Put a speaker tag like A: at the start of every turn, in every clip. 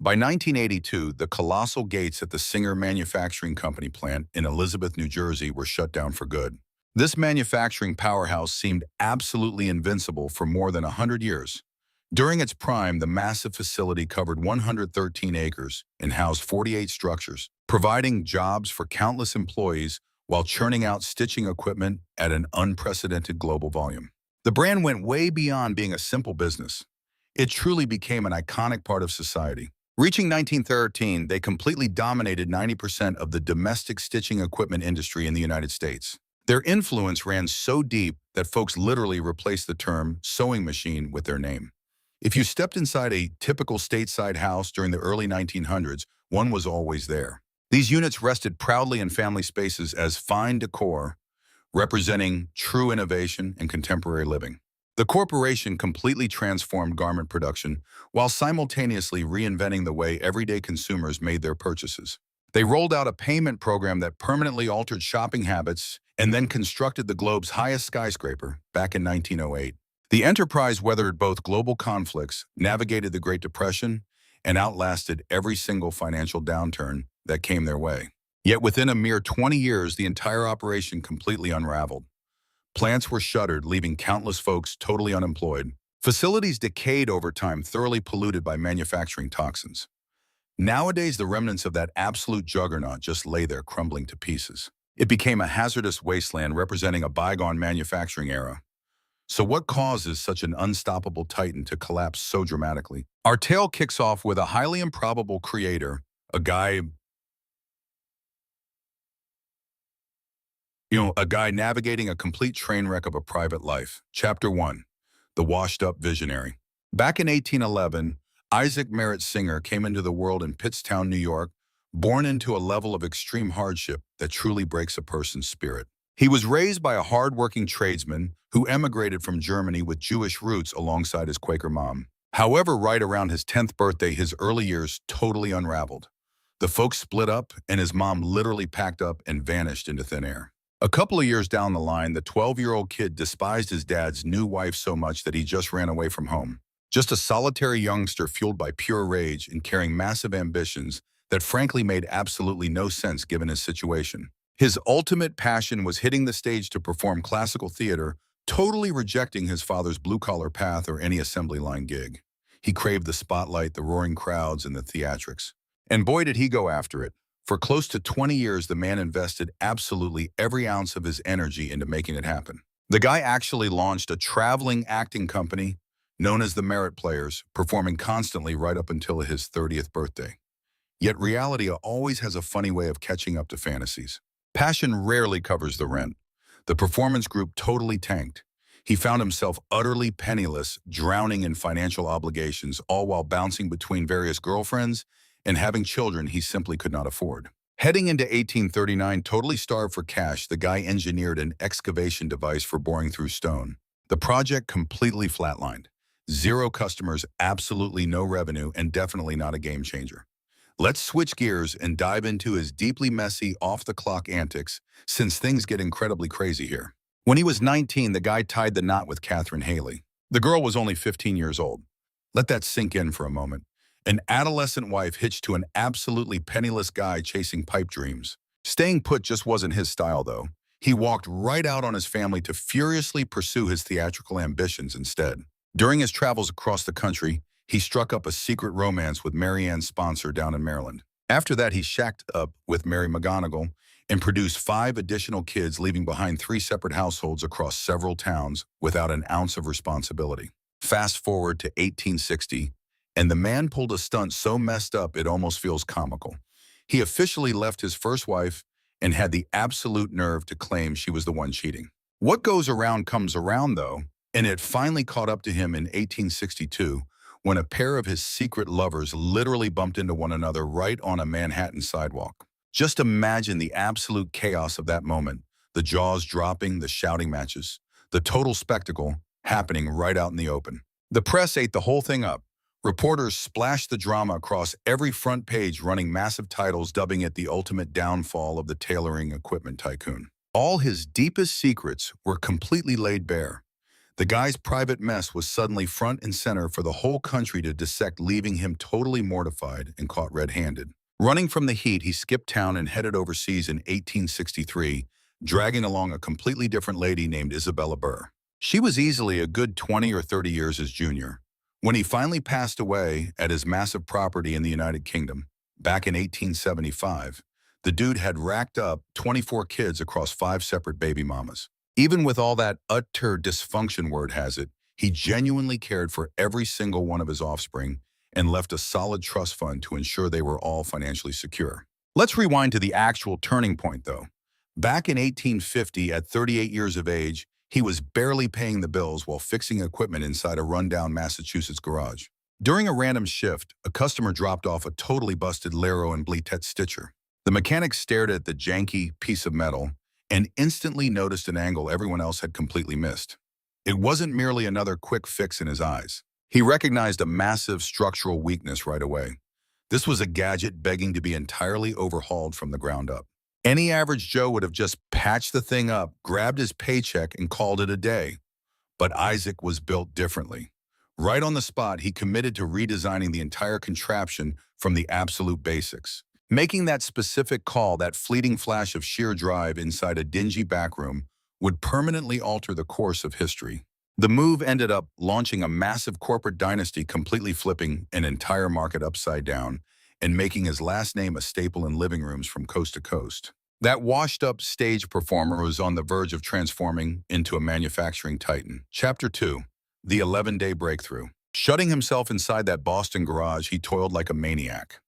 A: By 1982, the colossal gates at the Singer Manufacturing Company plant in Elizabeth, New Jersey were shut down for good. This manufacturing powerhouse seemed absolutely invincible for more than 100 years. During its prime, the massive facility covered 113 acres and housed 48 structures, providing jobs for countless employees while churning out stitching equipment at an unprecedented global volume. The brand went way beyond being a simple business. It truly became an iconic part of society. Reaching 1913, they completely dominated 90% of the domestic stitching equipment industry in the United States. Their influence ran so deep that folks literally replaced the term sewing machine with their name. If you stepped inside a typical stateside house during the early 1900s, one was always there. These units rested proudly in family spaces as fine decor, representing true innovation and contemporary living. The corporation completely transformed garment production while simultaneously reinventing the way everyday consumers made their purchases. They rolled out a payment program that permanently altered shopping habits and then constructed the globe's highest skyscraper back in 1908. The enterprise weathered both global conflicts, navigated the Great Depression, and outlasted every single financial downturn that came their way. Yet within a mere 20 years, the entire operation completely unraveled. Plants were shuttered, leaving countless folks totally unemployed. Facilities decayed over time, thoroughly polluted by manufacturing toxins. Nowadays, the remnants of that absolute juggernaut just lay there crumbling to pieces. It became a hazardous wasteland representing a bygone manufacturing era. So what causes such an unstoppable titan to collapse so dramatically? Our tale kicks off with a highly improbable creator, a guy navigating a complete train wreck of a private life. Chapter 1, The Washed-Up Visionary. Back in 1811, Isaac Merritt Singer came into the world in Pittstown, New York, born into a level of extreme hardship that truly breaks a person's spirit. He was raised by a hard-working tradesman who emigrated from Germany with Jewish roots alongside his Quaker mom. However, right around his 10th birthday, his early years totally unraveled. The folks split up, and his mom literally packed up and vanished into thin air. A couple of years down the line, the 12-year-old kid despised his dad's new wife so much that he just ran away from home. Just a solitary youngster fueled by pure rage and carrying massive ambitions that frankly made absolutely no sense given his situation. His ultimate passion was hitting the stage to perform classical theater, totally rejecting his father's blue-collar path or any assembly line gig. He craved the spotlight, the roaring crowds, and the theatrics. And boy, did he go after it. For close to 20 years, the man invested absolutely every ounce of his energy into making it happen. The guy actually launched a traveling acting company known as the Merritt Players, performing constantly right up until his 30th birthday. Yet reality always has a funny way of catching up to fantasies. Passion rarely covers the rent. The performance group totally tanked. He found himself utterly penniless, drowning in financial obligations, all while bouncing between various girlfriends and having children he simply could not afford. Heading into 1839, totally starved for cash, the guy engineered an excavation device for boring through stone. The project completely flatlined. 0 customers, absolutely no revenue, and definitely not a game changer. Let's switch gears and dive into his deeply messy, off-the-clock antics, since things get incredibly crazy here. When he was 19, the guy tied the knot with Catherine Haley. The girl was only 15 years old. Let that sink in for a moment. An adolescent wife hitched to an absolutely penniless guy chasing pipe dreams. Staying put just wasn't his style, though. He walked right out on his family to furiously pursue his theatrical ambitions instead. During his travels across the country, he struck up a secret romance with Mary Ann Spencer down in Maryland. After that, he shacked up with Mary McGonigal and produced 5 additional kids, leaving behind 3 separate households across several towns without an ounce of responsibility. Fast forward to 1860, and the man pulled a stunt so messed up it almost feels comical. He officially left his first wife and had the absolute nerve to claim she was the one cheating. What goes around comes around, though, and it finally caught up to him in 1862 when a pair of his secret lovers literally bumped into one another right on a Manhattan sidewalk. Just imagine the absolute chaos of that moment, the jaws dropping, the shouting matches, the total spectacle happening right out in the open. The press ate the whole thing up. Reporters splashed the drama across every front page, running massive titles dubbing it the ultimate downfall of the tailoring equipment tycoon. All his deepest secrets were completely laid bare. The guy's private mess was suddenly front and center for the whole country to dissect, leaving him totally mortified and caught red-handed. Running from the heat, he skipped town and headed overseas in 1863, dragging along a completely different lady named Isabella Burr. She was easily a good 20 or 30 years his junior. When he finally passed away at his massive property in the United Kingdom, back in 1875, the dude had racked up 24 kids across 5 separate baby mamas. Even with all that utter dysfunction, word has it, he genuinely cared for every single one of his offspring and left a solid trust fund to ensure they were all financially secure. Let's rewind to the actual turning point, though. Back in 1850, at 38 years of age, he was barely paying the bills while fixing equipment inside a rundown Massachusetts garage. During a random shift, a customer dropped off a totally busted Laro and Blitet stitcher. The mechanic stared at the janky piece of metal and instantly noticed an angle everyone else had completely missed. It wasn't merely another quick fix in his eyes. He recognized a massive structural weakness right away. This was a gadget begging to be entirely overhauled from the ground up. Any average Joe would have just patched the thing up, grabbed his paycheck, and called it a day. But Isaac was built differently. Right on the spot, he committed to redesigning the entire contraption from the absolute basics. Making that specific call, that fleeting flash of sheer drive inside a dingy backroom, would permanently alter the course of history. The move ended up launching a massive corporate dynasty, completely flipping an entire market upside down and making his last name a staple in living rooms from coast to coast. That washed-up stage performer was on the verge of transforming into a manufacturing titan. Chapter 2. The 11-Day Breakthrough. Shutting himself inside that Boston garage, he toiled like a maniac.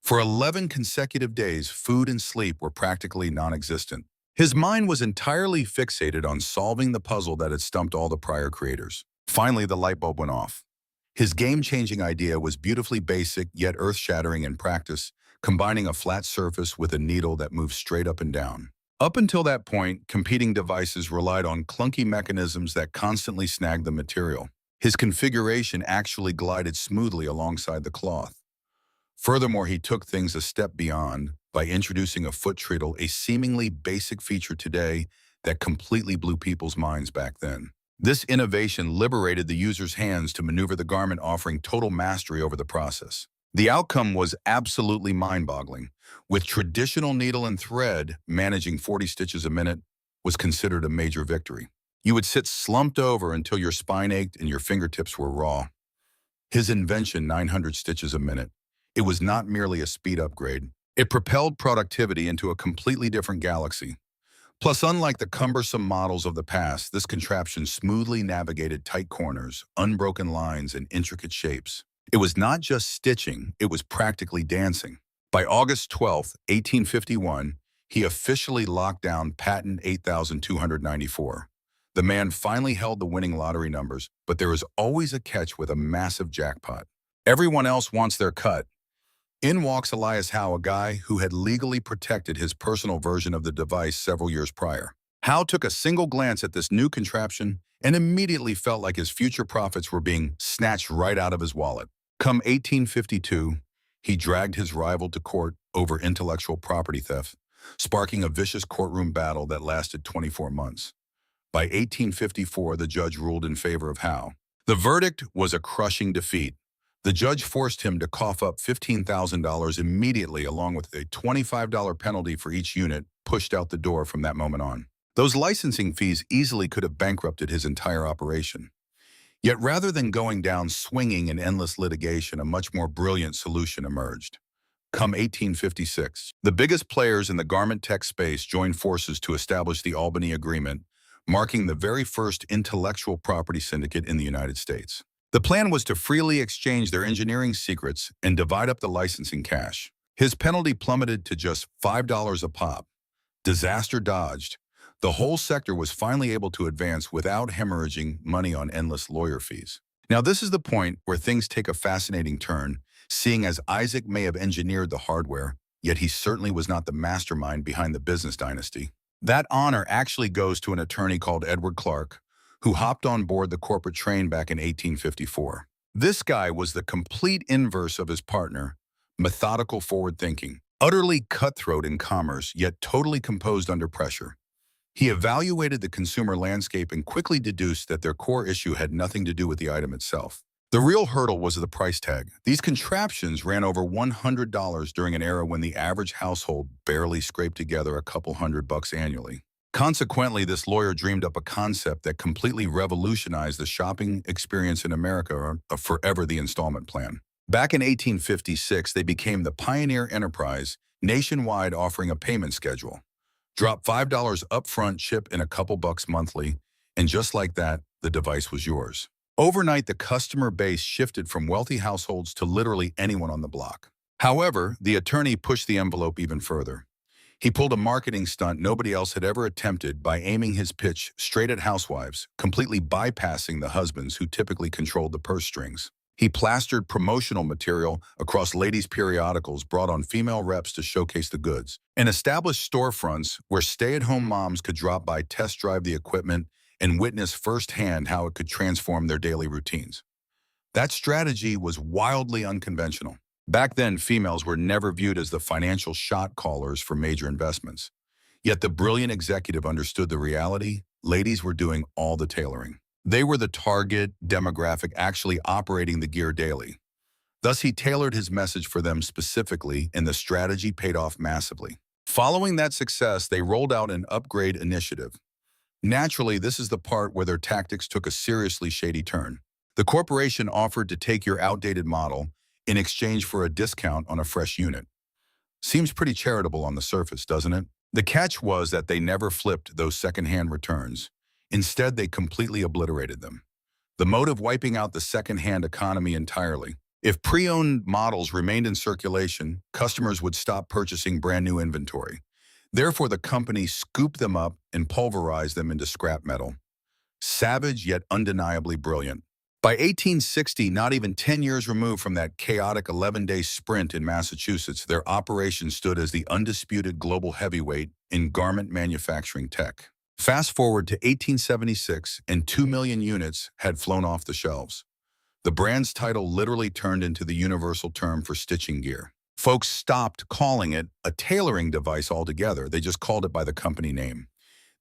A: For 11 consecutive days, food and sleep were practically non-existent. His mind was entirely fixated on solving the puzzle that had stumped all the prior creators. Finally, the light bulb went off. His game-changing idea was beautifully basic, yet earth-shattering in practice, combining a flat surface with a needle that moved straight up and down. Up until that point, competing devices relied on clunky mechanisms that constantly snagged the material. His configuration actually glided smoothly alongside the cloth. Furthermore, he took things a step beyond by introducing a foot treadle, a seemingly basic feature today that completely blew people's minds back then. This innovation liberated the user's hands to maneuver the garment, offering total mastery over the process. The outcome was absolutely mind-boggling. With traditional needle and thread, managing 40 stitches a minute was considered a major victory. You would sit slumped over until your spine ached and your fingertips were raw. His invention, 900 stitches a minute, it was not merely a speed upgrade. It propelled productivity into a completely different galaxy. Plus, unlike the cumbersome models of the past, this contraption smoothly navigated tight corners, unbroken lines, and intricate shapes. It was not just stitching, it was practically dancing. By August 12, 1851, he officially locked down patent 8294. The man finally held the winning lottery numbers, but there is always a catch with a massive jackpot. Everyone else wants their cut. In walks Elias Howe, a guy who had legally protected his personal version of the device several years prior. Howe took a single glance at this new contraption and immediately felt like his future profits were being snatched right out of his wallet. Come 1852, he dragged his rival to court over intellectual property theft, sparking a vicious courtroom battle that lasted 24 months. By 1854, the judge ruled in favor of Howe. The verdict was a crushing defeat. The judge forced him to cough up $15,000 immediately, along with a $25 penalty for each unit pushed out the door from that moment on. Those licensing fees easily could have bankrupted his entire operation. Yet rather than going down swinging in endless litigation, a much more brilliant solution emerged. Come 1856, the biggest players in the garment tech space joined forces to establish the Albany Agreement, marking the very first intellectual property syndicate in the United States. The plan was to freely exchange their engineering secrets and divide up the licensing cash. His penalty plummeted to just $5 a pop. Disaster dodged. The whole sector was finally able to advance without hemorrhaging money on endless lawyer fees. Now, this is the point where things take a fascinating turn, seeing as Isaac may have engineered the hardware, yet he certainly was not the mastermind behind the business dynasty. That honor actually goes to an attorney called Edward Clark, who hopped on board the corporate train back in 1854. This guy was the complete inverse of his partner, methodical, forward-thinking, utterly cutthroat in commerce, yet totally composed under pressure. He evaluated the consumer landscape and quickly deduced that their core issue had nothing to do with the item itself. The real hurdle was the price tag. These contraptions ran over $100 during an era when the average household barely scraped together a couple $100 annually. Consequently, this lawyer dreamed up a concept that completely revolutionized the shopping experience in America, a forever the installment plan. Back in 1856, they became the pioneer enterprise, nationwide offering a payment schedule. Drop $5 upfront, ship in a couple bucks monthly, and just like that, the device was yours. Overnight, the customer base shifted from wealthy households to literally anyone on the block. However, the attorney pushed the envelope even further. He pulled a marketing stunt nobody else had ever attempted by aiming his pitch straight at housewives, completely bypassing the husbands who typically controlled the purse strings. He plastered promotional material across ladies' periodicals brought on female reps to showcase the goods, and established storefronts where stay-at-home moms could drop by, test drive the equipment, and witness firsthand how it could transform their daily routines. That strategy was wildly unconventional. Back then, females were never viewed as the financial shot callers for major investments. Yet the brilliant executive understood the reality. Ladies were doing all the tailoring. They were the target demographic actually operating the gear daily. Thus, he tailored his message for them specifically, and the strategy paid off massively. Following that success, they rolled out an upgrade initiative. Naturally, this is the part where their tactics took a seriously shady turn. The corporation offered to take your outdated model in exchange for a discount on a fresh unit. Seems pretty charitable on the surface, doesn't it? The catch was that they never flipped those second-hand returns. Instead, they completely obliterated them. The motive wiping out the second-hand economy entirely. If pre-owned models remained in circulation, customers would stop purchasing brand-new inventory. Therefore, the company scooped them up and pulverized them into scrap metal. Savage yet undeniably brilliant. By 1860, not even 10 years removed from that chaotic 11-day sprint in Massachusetts, their operation stood as the undisputed global heavyweight in garment manufacturing tech. Fast forward to 1876, and 2 million units had flown off the shelves. The brand's title literally turned into the universal term for stitching gear. Folks stopped calling it a tailoring device altogether. They just called it by the company name.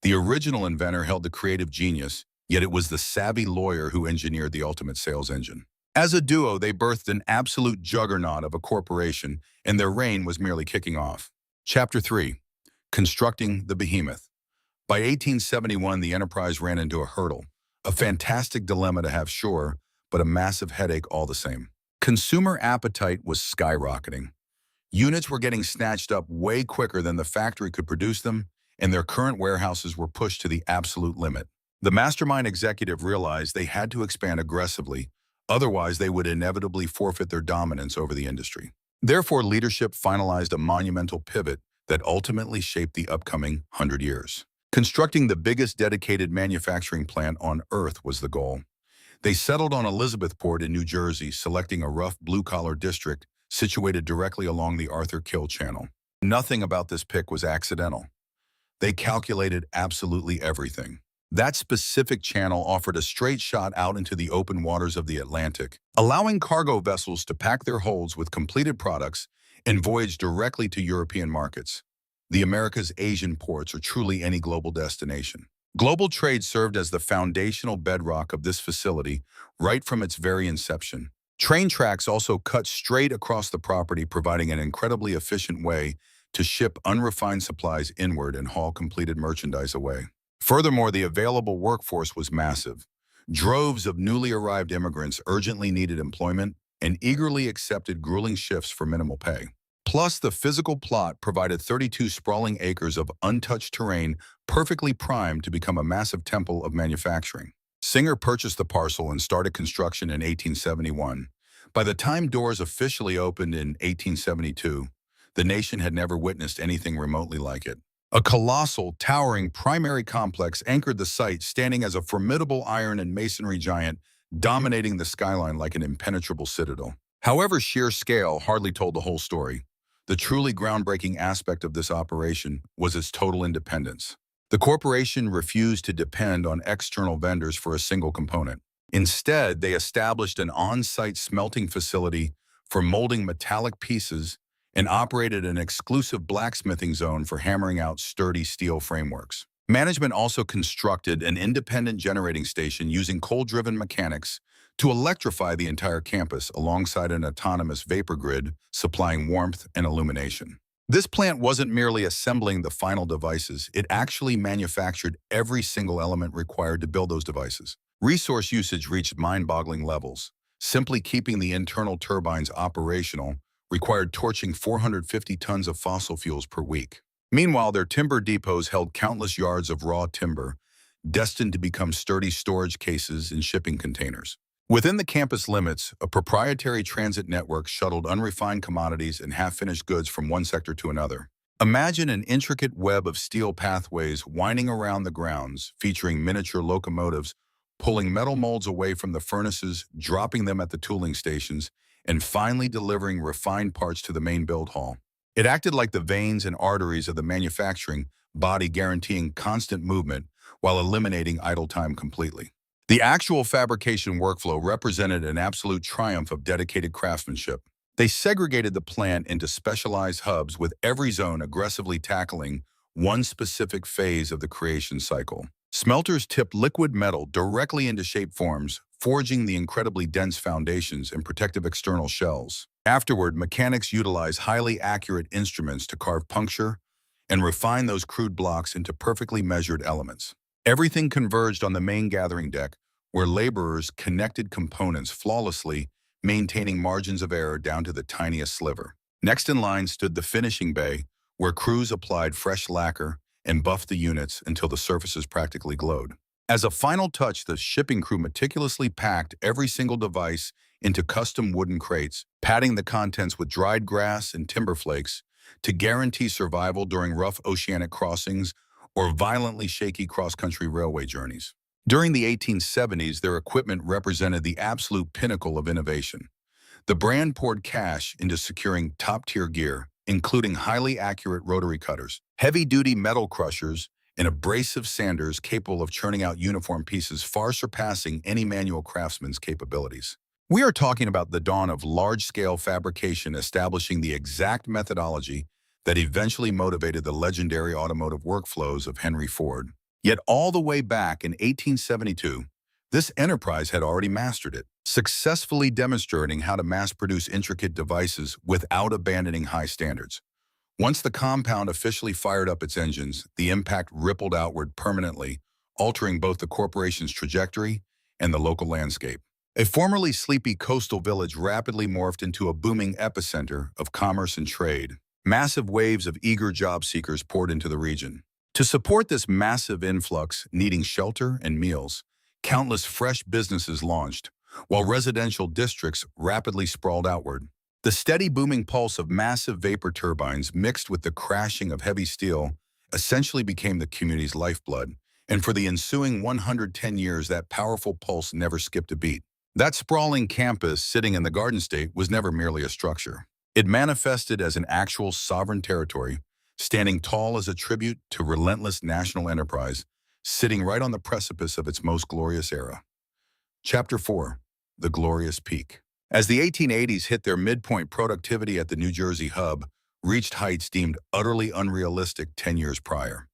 A: The original inventor held the creative genius, yet it was the savvy lawyer who engineered the ultimate sales engine. As a duo, they birthed an absolute juggernaut of a corporation, and their reign was merely kicking off. Chapter 3. Constructing the Behemoth. By 1871, the enterprise ran into a hurdle. A fantastic dilemma to have, sure, but a massive headache all the same. Consumer appetite was skyrocketing. Units were getting snatched up way quicker than the factory could produce them, and their current warehouses were pushed to the absolute limit. The mastermind executive realized they had to expand aggressively, otherwise they would inevitably forfeit their dominance over the industry. Therefore, leadership finalized a monumental pivot that ultimately shaped the upcoming 100 years. Constructing the biggest dedicated manufacturing plant on Earth was the goal. They settled on Elizabethport in New Jersey, selecting a rough blue-collar district situated directly along the Arthur Kill Channel. Nothing about this pick was accidental. They calculated absolutely everything. That specific channel offered a straight shot out into the open waters of the Atlantic, allowing cargo vessels to pack their holds with completed products and voyage directly to European markets. The America's Asian ports are truly any global destination. Global trade served as the foundational bedrock of this facility right from its very inception. Train tracks also cut straight across the property, providing an incredibly efficient way to ship unrefined supplies inward and haul completed merchandise away. Furthermore, the available workforce was massive. Droves of newly arrived immigrants urgently needed employment and eagerly accepted grueling shifts for minimal pay. Plus, the physical plot provided 32 sprawling acres of untouched terrain perfectly primed to become a massive temple of manufacturing. Singer purchased the parcel and started construction in 1871. By the time doors officially opened in 1872, the nation had never witnessed anything remotely like it. A colossal, towering primary complex anchored the site, standing as a formidable iron and masonry giant, dominating the skyline like an impenetrable citadel. However, sheer scale hardly told the whole story. The truly groundbreaking aspect of this operation was its total independence. The corporation refused to depend on external vendors for a single component. Instead, they established an on-site smelting facility for molding metallic pieces and operated an exclusive blacksmithing zone for hammering out sturdy steel frameworks. Management also constructed an independent generating station using coal-driven mechanics to electrify the entire campus alongside an autonomous vapor grid supplying warmth and illumination. This plant wasn't merely assembling the final devices, it actually manufactured every single element required to build those devices. Resource usage reached mind-boggling levels. Simply keeping the internal turbines operational required torching 450 tons of fossil fuels per week. Meanwhile, their timber depots held countless yards of raw timber, destined to become sturdy storage cases and shipping containers. Within the campus limits, a proprietary transit network shuttled unrefined commodities and half-finished goods from one sector to another. Imagine an intricate web of steel pathways winding around the grounds, featuring miniature locomotives, pulling metal molds away from the furnaces, dropping them at the tooling stations, and finally delivering refined parts to the main build hall. It acted like the veins and arteries of the manufacturing body, guaranteeing constant movement while eliminating idle time completely. The actual fabrication workflow represented an absolute triumph of dedicated craftsmanship. They segregated the plant into specialized hubs, with every zone aggressively tackling one specific phase of the creation cycle. Smelters tipped liquid metal directly into shape forms, forging the incredibly dense foundations and protective external shells. Afterward, mechanics utilized highly accurate instruments to carve puncture and refine those crude blocks into perfectly measured elements. Everything converged on the main gathering deck, where laborers connected components flawlessly, maintaining margins of error down to the tiniest sliver. Next in line stood the finishing bay, where crews applied fresh lacquer and buffed the units until the surfaces practically glowed. As a final touch, the shipping crew meticulously packed every single device into custom wooden crates, padding the contents with dried grass and timber flakes to guarantee survival during rough oceanic crossings or violently shaky cross-country railway journeys. During the 1870s, their equipment represented the absolute pinnacle of innovation. The brand poured cash into securing top-tier gear, including highly accurate rotary cutters, heavy-duty metal crushers, and abrasive sanders capable of churning out uniform pieces far surpassing any manual craftsman's capabilities. We are talking about the dawn of large-scale fabrication, establishing the exact methodology that eventually motivated the legendary automotive workflows of Henry Ford. Yet all the way back in 1872, this enterprise had already mastered it, successfully demonstrating how to mass-produce intricate devices without abandoning high standards. Once the compound officially fired up its engines, the impact rippled outward permanently, altering both the corporation's trajectory and the local landscape. A formerly sleepy coastal village rapidly morphed into a booming epicenter of commerce and trade. Massive waves of eager job seekers poured into the region. To support this massive influx, needing shelter and meals, countless fresh businesses launched, while residential districts rapidly sprawled outward. The steady booming pulse of massive vapor turbines mixed with the crashing of heavy steel essentially became the community's lifeblood, and for the ensuing 110 years, that powerful pulse never skipped a beat. That sprawling campus sitting in the Garden State was never merely a structure. It manifested as an actual sovereign territory, standing tall as a tribute to relentless national enterprise, sitting right on the precipice of its most glorious era. Chapter 4. The Glorious Peak. As the 1880s hit their midpoint, productivity at the New Jersey hub reached heights deemed utterly unrealistic 10 years prior.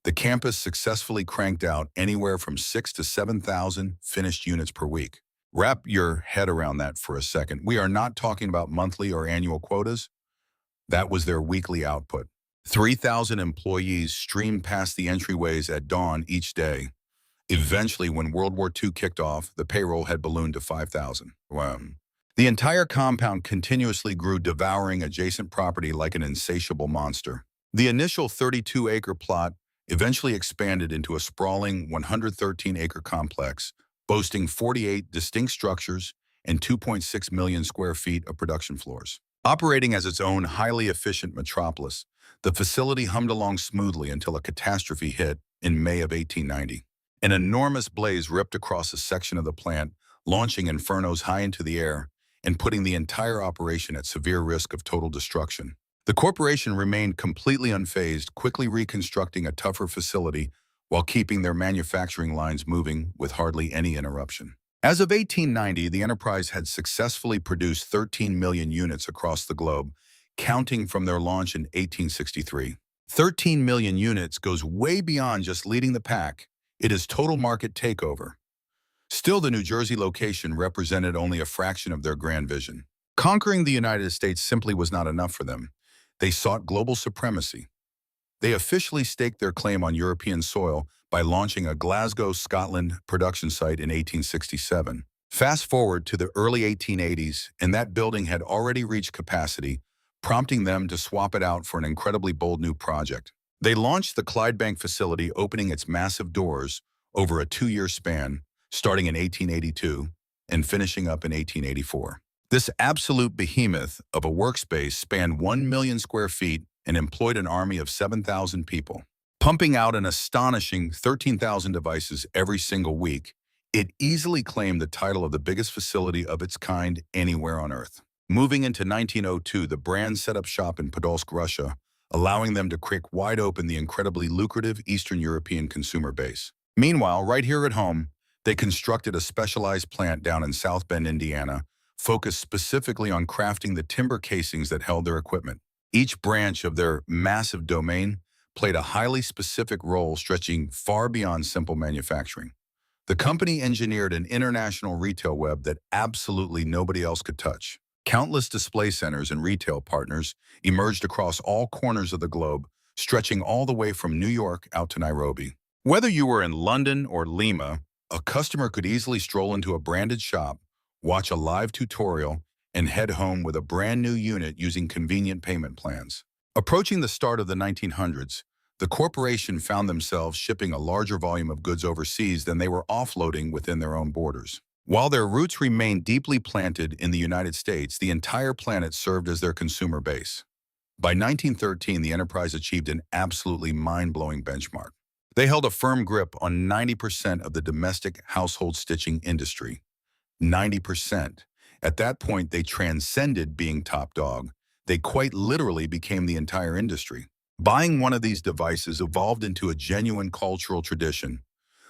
A: The campus successfully cranked out anywhere from 6,000 to 7,000 finished units per week. Wrap your head around that for a second. We are not talking about monthly or annual quotas. That was their weekly output. 3,000 employees streamed past the entryways at dawn each day. Eventually, when World War II kicked off, the payroll had ballooned to 5,000. Wow. The entire compound continuously grew, devouring adjacent property like an insatiable monster. The initial 32-acre plot eventually expanded into a sprawling 113-acre complex, boasting 48 distinct structures and 2.6 million square feet of production floors. Operating as its own highly efficient metropolis, the facility hummed along smoothly until a catastrophe hit in May of 1890. An enormous blaze ripped across a section of the plant, launching infernos high into the air and putting the entire operation at severe risk of total destruction. The corporation remained completely unfazed, quickly reconstructing a tougher facility while keeping their manufacturing lines moving with hardly any interruption. As of 1890, the enterprise had successfully produced 13 million units across the globe, counting from their launch in 1863. 13 million units goes way beyond just leading the pack. It is total market takeover. Still, the New Jersey location represented only a fraction of their grand vision. Conquering the United States simply was not enough for them. They sought global supremacy. They officially staked their claim on European soil by launching a Glasgow, Scotland production site in 1867. Fast forward to the early 1880s, and that building had already reached capacity, prompting them to swap it out for an incredibly bold new project. They launched the Clydebank facility, opening its massive doors over a 2-year span, starting in 1882 and finishing up in 1884. This absolute behemoth of a workspace spanned 1 million square feet and employed an army of 7,000 people. Pumping out an astonishing 13,000 devices every single week, it easily claimed the title of the biggest facility of its kind anywhere on Earth. Moving into 1902, the brand set up shop in Podolsk, Russia, allowing them to crack wide open the incredibly lucrative Eastern European consumer base. Meanwhile, right here at home, they constructed a specialized plant down in South Bend, Indiana, focused specifically on crafting the timber casings that held their equipment. Each branch of their massive domain played a highly specific role stretching far beyond simple manufacturing. The company engineered an international retail web that absolutely nobody else could touch. Countless display centers and retail partners emerged across all corners of the globe, stretching all the way from New York out to Nairobi. Whether you were in London or Lima, a customer could easily stroll into a branded shop, watch a live tutorial, and head home with a brand new unit using convenient payment plans. Approaching the start of the 1900s, the corporation found themselves shipping a larger volume of goods overseas than they were offloading within their own borders. While their roots remained deeply planted in the United States, the entire planet served as their consumer base. By 1913, the enterprise achieved an absolutely mind-blowing benchmark. They held a firm grip on 90% of the domestic household stitching industry. 90%. At that point, they transcended being top dog. They quite literally became the entire industry. Buying one of these devices evolved into a genuine cultural tradition,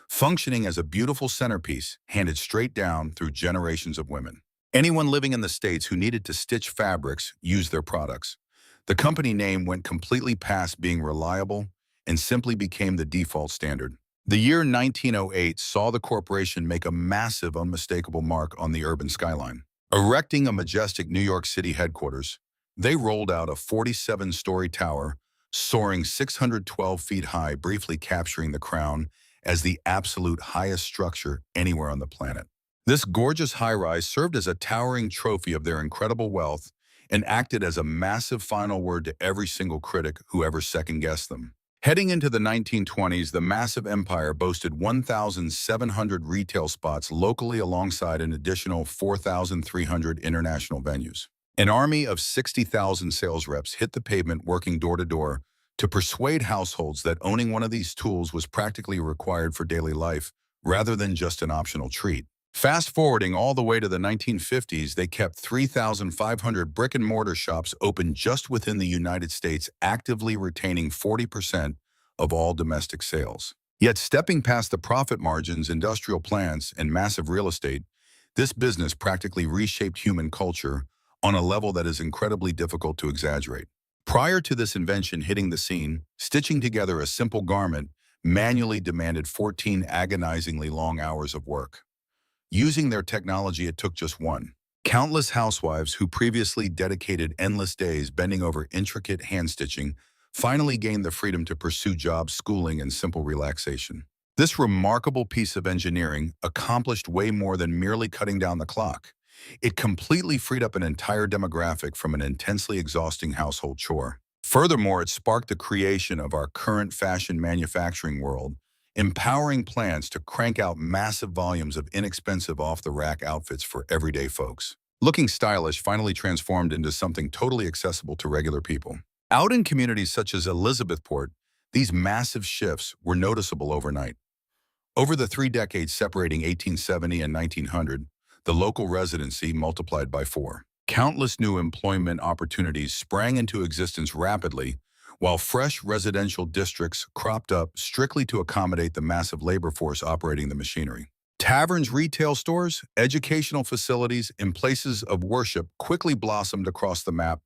A: functioning as a beautiful centerpiece handed straight down through generations of women. Anyone living in the States who needed to stitch fabrics used their products. The company name went completely past being reliable and simply became the default standard. The year 1908 saw the corporation make a massive, unmistakable mark on the urban skyline. Erecting a majestic New York City headquarters, they rolled out a 47-story tower, soaring 612 feet high, briefly capturing the crown as the absolute highest structure anywhere on the planet. This gorgeous high-rise served as a towering trophy of their incredible wealth and acted as a massive final word to every single critic who ever second-guessed them. Heading into the 1920s, the massive empire boasted 1,700 retail spots locally alongside an additional 4,300 international venues. An army of 60,000 sales reps hit the pavement working door to door to persuade households that owning one of these tools was practically required for daily life rather than just an optional treat. Fast forwarding all the way to the 1950s, they kept 3,500 brick-and-mortar shops open just within the United States, actively retaining 40% of all domestic sales. Yet stepping past the profit margins, industrial plants, and massive real estate, this business practically reshaped human culture on a level that is incredibly difficult to exaggerate. Prior to this invention hitting the scene, stitching together a simple garment manually demanded 14 agonizingly long hours of work. Using their technology, it took just one. Countless housewives who previously dedicated endless days bending over intricate hand stitching finally gained the freedom to pursue jobs, schooling, and simple relaxation. This remarkable piece of engineering accomplished way more than merely cutting down the clock. It completely freed up an entire demographic from an intensely exhausting household chore. Furthermore, it sparked the creation of our current fashion manufacturing world, empowering plants to crank out massive volumes of inexpensive off-the-rack outfits for everyday folks. Looking stylish finally transformed into something totally accessible to regular people. Out in communities such as Elizabethport, these massive shifts were noticeable overnight. Over the 3 decades separating 1870 and 1900, the local residency multiplied by 4. Countless new employment opportunities sprang into existence rapidly, while fresh residential districts cropped up strictly to accommodate the massive labor force operating the machinery. Taverns, retail stores, educational facilities, and places of worship quickly blossomed across the map,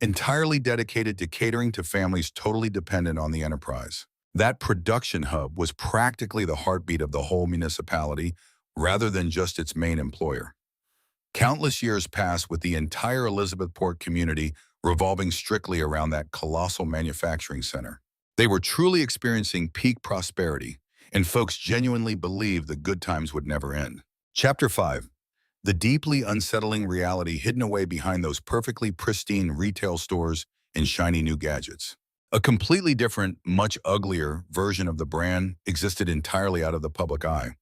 A: entirely dedicated to catering to families totally dependent on the enterprise. That production hub was practically the heartbeat of the whole municipality rather than just its main employer. Countless years passed with the entire Elizabethport community revolving strictly around that colossal manufacturing center. They were truly experiencing peak prosperity, and folks genuinely believed the good times would never end. Chapter 5. The deeply unsettling reality hidden away behind those perfectly pristine retail stores and shiny new gadgets. A completely different, much uglier version of the brand existed entirely out of the public eye.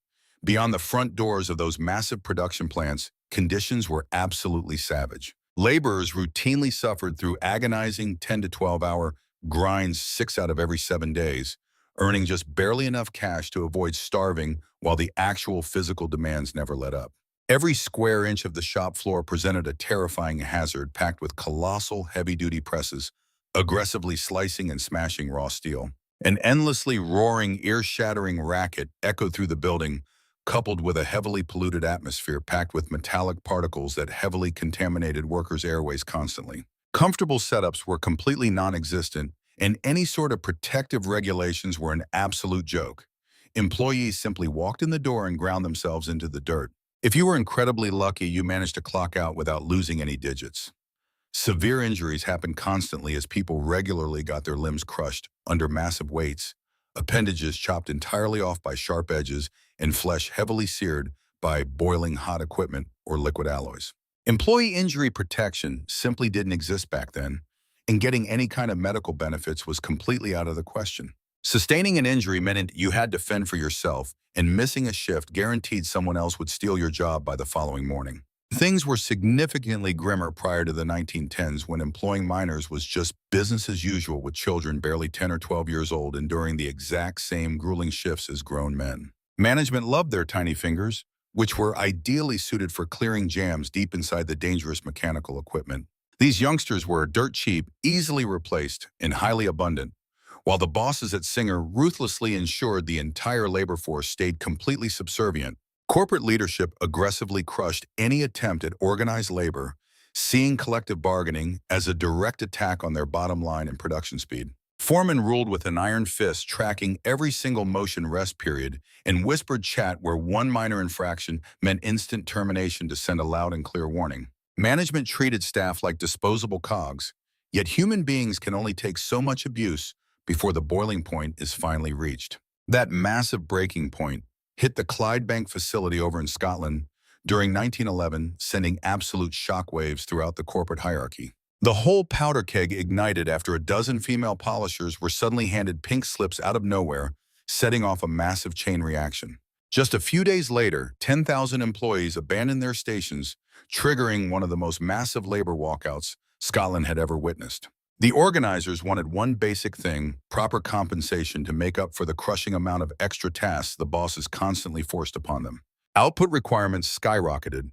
A: Beyond the front doors of those massive production plants, conditions were absolutely savage. Laborers routinely suffered through agonizing 10 to 12-hour grinds 6 out of every 7 days, earning just barely enough cash to avoid starving while the actual physical demands never let up. Every square inch of the shop floor presented a terrifying hazard packed with colossal heavy-duty presses, aggressively slicing and smashing raw steel. An endlessly roaring, ear-shattering racket echoed through the building, coupled with a heavily polluted atmosphere packed with metallic particles that heavily contaminated workers' airways constantly. Comfortable setups were completely non-existent, and any sort of protective regulations were an absolute joke. Employees simply walked in the door and ground themselves into the dirt. If you were incredibly lucky, you managed to clock out without losing any digits. Severe injuries happened constantly as people regularly got their limbs crushed under massive weights, appendages chopped entirely off by sharp edges, and flesh heavily seared by boiling hot equipment or liquid alloys. Employee injury protection simply didn't exist back then, and getting any kind of medical benefits was completely out of the question. Sustaining an injury meant you had to fend for yourself, and missing a shift guaranteed someone else would steal your job by the following morning. Things were significantly grimmer prior to the 1910s when employing miners was just business as usual, with children barely 10 or 12 years old enduring the exact same grueling shifts as grown men. Management loved their tiny fingers, which were ideally suited for clearing jams deep inside the dangerous mechanical equipment. These youngsters were dirt cheap, easily replaced, and highly abundant, while the bosses at Singer ruthlessly ensured the entire labor force stayed completely subservient. Corporate leadership aggressively crushed any attempt at organized labor, seeing collective bargaining as a direct attack on their bottom line and production speed. Foremen ruled with an iron fist, tracking every single motion rest period, and whispered chat where one minor infraction meant instant termination to send a loud and clear warning. Management treated staff like disposable cogs, yet human beings can only take so much abuse before the boiling point is finally reached. That massive breaking point hit the Clydebank facility over in Scotland during 1911, sending absolute shockwaves throughout the corporate hierarchy. The whole powder keg ignited after a dozen female polishers were suddenly handed pink slips out of nowhere, setting off a massive chain reaction. Just a few days later, 10,000 employees abandoned their stations, triggering one of the most massive labor walkouts Scotland had ever witnessed. The organizers wanted one basic thing: proper compensation to make up for the crushing amount of extra tasks the bosses constantly forced upon them. Output requirements skyrocketed,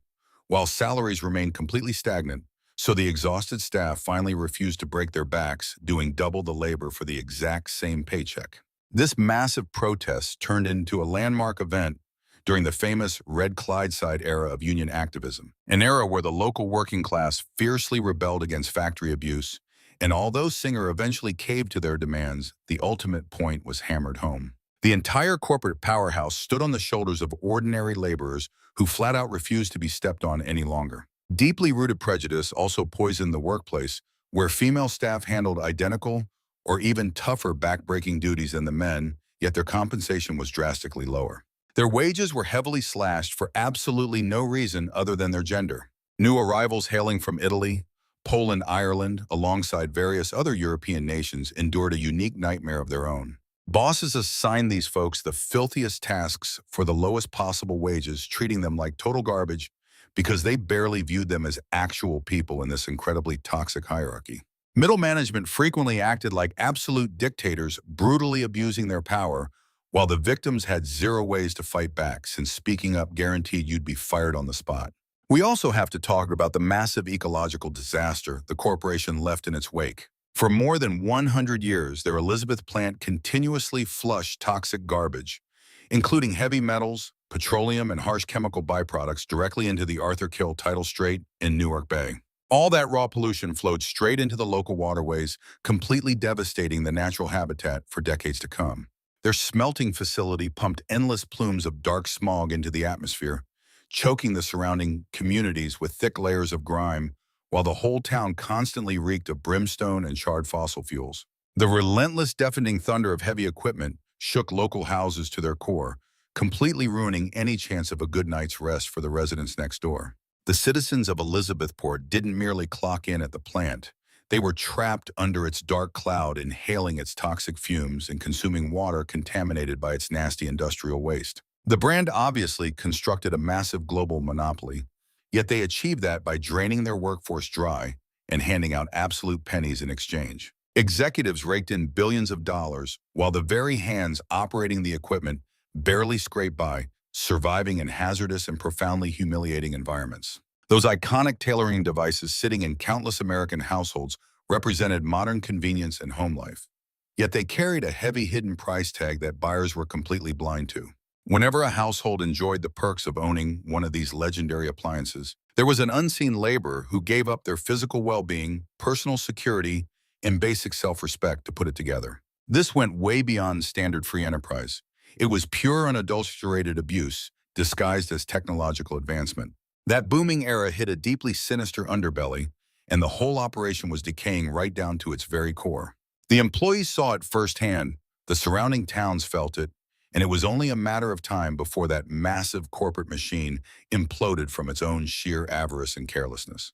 A: while salaries remained completely stagnant, so the exhausted staff finally refused to break their backs, doing double the labor for the exact same paycheck. This massive protest turned into a landmark event during the famous Red Clydeside era of union activism, an era where the local working class fiercely rebelled against factory abuse. And although Singer eventually caved to their demands, the ultimate point was hammered home. The entire corporate powerhouse stood on the shoulders of ordinary laborers who flat out refused to be stepped on any longer. Deeply rooted prejudice also poisoned the workplace, where female staff handled identical or even tougher back-breaking duties than the men, yet their compensation was drastically lower. Their wages were heavily slashed for absolutely no reason other than their gender. New arrivals hailing from Italy, Poland, Ireland, alongside various other European nations, endured a unique nightmare of their own. Bosses assigned these folks the filthiest tasks for the lowest possible wages, treating them like total garbage because they barely viewed them as actual people in this incredibly toxic hierarchy. Middle management frequently acted like absolute dictators, brutally abusing their power, while the victims had zero ways to fight back, since speaking up guaranteed you'd be fired on the spot. We also have to talk about the massive ecological disaster the corporation left in its wake. For more than 100 years, their Elizabeth plant continuously flushed toxic garbage, including heavy metals, petroleum, and harsh chemical byproducts, directly into the Arthur Kill tidal strait in Newark Bay. All that raw pollution flowed straight into the local waterways, completely devastating the natural habitat for decades to come. Their smelting facility pumped endless plumes of dark smog into the atmosphere, choking the surrounding communities with thick layers of grime, while the whole town constantly reeked of brimstone and charred fossil fuels. The relentless deafening thunder of heavy equipment shook local houses to their core, completely ruining any chance of a good night's rest for the residents next door. The citizens of Elizabethport didn't merely clock in at the plant. They were trapped under its dark cloud, inhaling its toxic fumes and consuming water contaminated by its nasty industrial waste. The brand obviously constructed a massive global monopoly, yet they achieved that by draining their workforce dry and handing out absolute pennies in exchange. Executives raked in billions of dollars, while the very hands operating the equipment barely scraped by, surviving in hazardous and profoundly humiliating environments. Those iconic tailoring devices sitting in countless American households represented modern convenience and home life. Yet they carried a heavy hidden price tag that buyers were completely blind to. Whenever a household enjoyed the perks of owning one of these legendary appliances, there was an unseen laborer who gave up their physical well-being, personal security, and basic self-respect to put it together. This went way beyond standard free enterprise. It was pure unadulterated abuse, disguised as technological advancement. That booming era hit a deeply sinister underbelly, and the whole operation was decaying right down to its very core. The employees saw it firsthand, the surrounding towns felt it, and it was only a matter of time before that massive corporate machine imploded from its own sheer avarice and carelessness.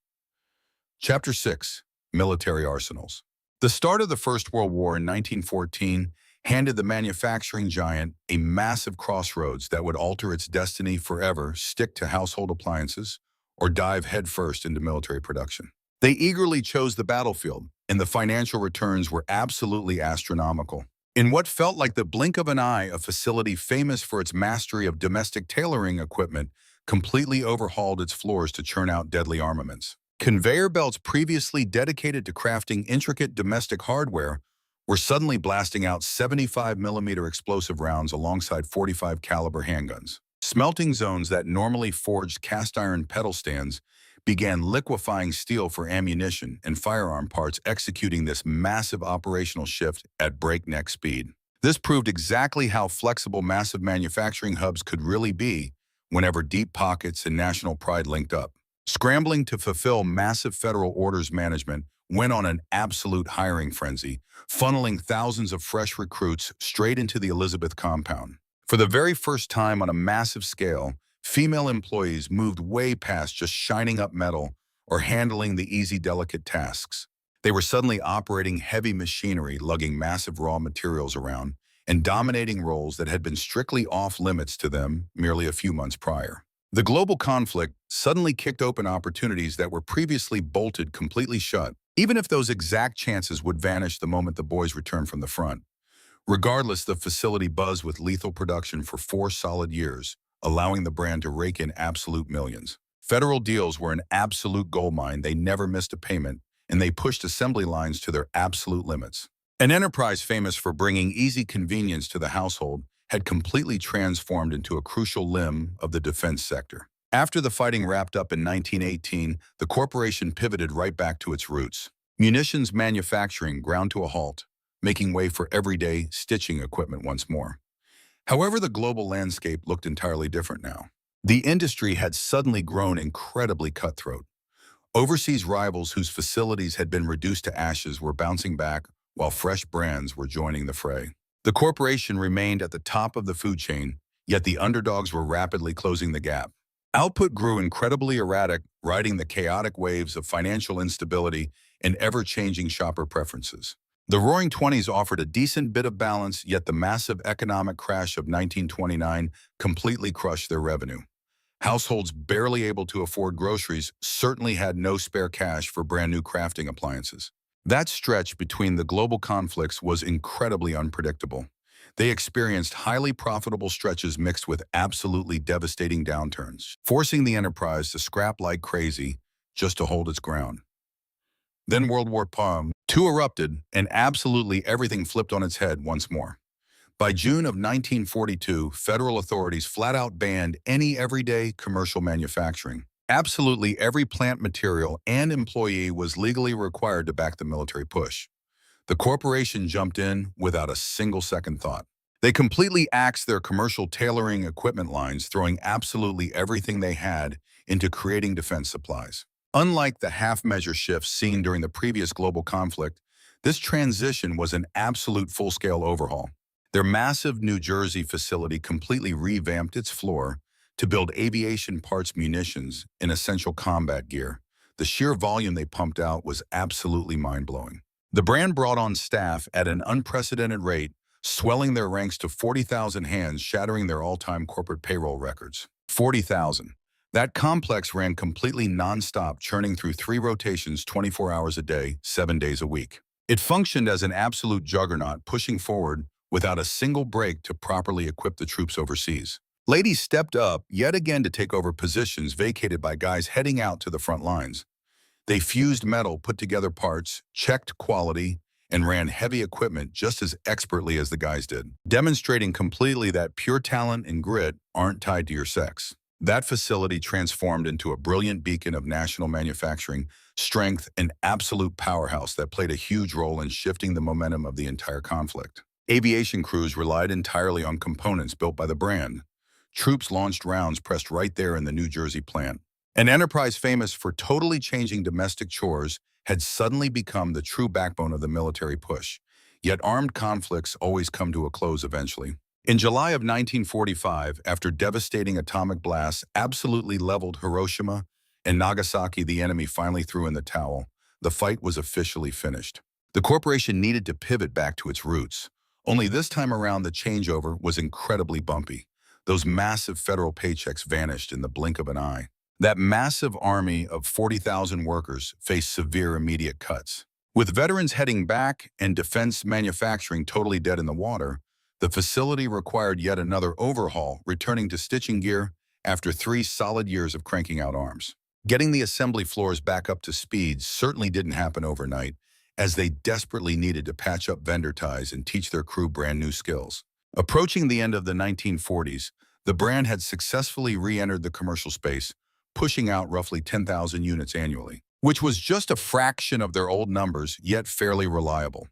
A: Chapter 6. Military Arsenals. The start of the First World War in 1914 handed the manufacturing giant a massive crossroads that would alter its destiny forever: stick to household appliances or dive headfirst into military production. They eagerly chose the battlefield, and the financial returns were absolutely astronomical. In what felt like the blink of an eye, a facility famous for its mastery of domestic tailoring equipment completely overhauled its floors to churn out deadly armaments. Conveyor belts previously dedicated to crafting intricate domestic hardware were suddenly blasting out 75mm explosive rounds alongside 45 caliber handguns. Smelting zones that normally forged cast iron pedal stands began liquefying steel for ammunition and firearm parts, executing this massive operational shift at breakneck speed. This proved exactly how flexible massive manufacturing hubs could really be whenever deep pockets and national pride linked up. Scrambling to fulfill massive federal orders, management went on an absolute hiring frenzy, funneling thousands of fresh recruits straight into the Elizabeth compound. For the very first time on a massive scale, female employees moved way past just shining up metal or handling the easy, delicate tasks. They were suddenly operating heavy machinery, lugging massive raw materials around, and dominating roles that had been strictly off limits to them merely a few months prior. The global conflict suddenly kicked open opportunities that were previously bolted completely shut, even if those exact chances would vanish the moment the boys returned from the front. Regardless, the facility buzzed with lethal production for 4 solid years, allowing the brand to rake in absolute millions. Federal deals were an absolute goldmine. They never missed a payment, and they pushed assembly lines to their absolute limits. An enterprise famous for bringing easy convenience to the household had completely transformed into a crucial limb of the defense sector. After the fighting wrapped up in 1918, the corporation pivoted right back to its roots. Munitions manufacturing ground to a halt, making way for everyday stitching equipment once more. However, the global landscape looked entirely different now. The industry had suddenly grown incredibly cutthroat. Overseas rivals whose facilities had been reduced to ashes were bouncing back, while fresh brands were joining the fray. The corporation remained at the top of the food chain, yet the underdogs were rapidly closing the gap. Output grew incredibly erratic, riding the chaotic waves of financial instability and ever-changing shopper preferences. The Roaring Twenties offered a decent bit of balance, yet the massive economic crash of 1929 completely crushed their revenue. Households barely able to afford groceries certainly had no spare cash for brand new crafting appliances. That stretch between the global conflicts was incredibly unpredictable. They experienced highly profitable stretches mixed with absolutely devastating downturns, forcing the enterprise to scrap like crazy just to hold its ground. Then World War II erupted, and absolutely everything flipped on its head once more. By June of 1942, federal authorities flat out banned any everyday commercial manufacturing. Absolutely every plant material and employee was legally required to back the military push. The corporation jumped in without a single second thought. They completely axed their commercial tailoring equipment lines, throwing absolutely everything they had into creating defense supplies. Unlike the half-measure shifts seen during the previous global conflict, this transition was an absolute full-scale overhaul. Their massive New Jersey facility completely revamped its floor to build aviation parts, munitions, and essential combat gear. The sheer volume they pumped out was absolutely mind-blowing. The brand brought on staff at an unprecedented rate, swelling their ranks to 40,000 hands, shattering their all-time corporate payroll records. 40,000. That complex ran completely non-stop, churning through 3 rotations 24 hours a day, 7 days a week. It functioned as an absolute juggernaut, pushing forward without a single break to properly equip the troops overseas. Ladies stepped up yet again to take over positions vacated by guys heading out to the front lines. They fused metal, put together parts, checked quality, and ran heavy equipment just as expertly as the guys did, demonstrating completely that pure talent and grit aren't tied to your sex. That facility transformed into a brilliant beacon of national manufacturing, strength, and absolute powerhouse that played a huge role in shifting the momentum of the entire conflict. Aviation crews relied entirely on components built by the brand. Troops launched rounds pressed right there in the New Jersey plant. An enterprise famous for totally changing domestic chores had suddenly become the true backbone of the military push. Yet armed conflicts always come to a close eventually. In July of 1945, after devastating atomic blasts absolutely leveled Hiroshima and Nagasaki, the enemy finally threw in the towel. The fight was officially finished. The corporation needed to pivot back to its roots. Only this time around, the changeover was incredibly bumpy. Those massive federal paychecks vanished in the blink of an eye. That massive army of 40,000 workers faced severe immediate cuts. With veterans heading back and defense manufacturing totally dead in the water, the facility required yet another overhaul, returning to stitching gear after 3 solid years of cranking out arms. Getting the assembly floors back up to speed certainly didn't happen overnight, as they desperately needed to patch up vendor ties and teach their crew brand new skills. Approaching the end of the 1940s, the brand had successfully re-entered the commercial space, pushing out roughly 10,000 units annually, which was just a fraction of their old numbers, yet fairly reliable.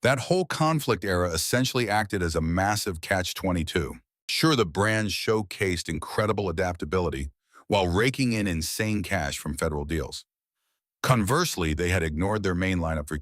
A: That whole conflict era essentially acted as a massive catch-22. Sure, the brand showcased incredible adaptability while raking in insane cash from federal deals. Conversely, they had ignored their main lineup for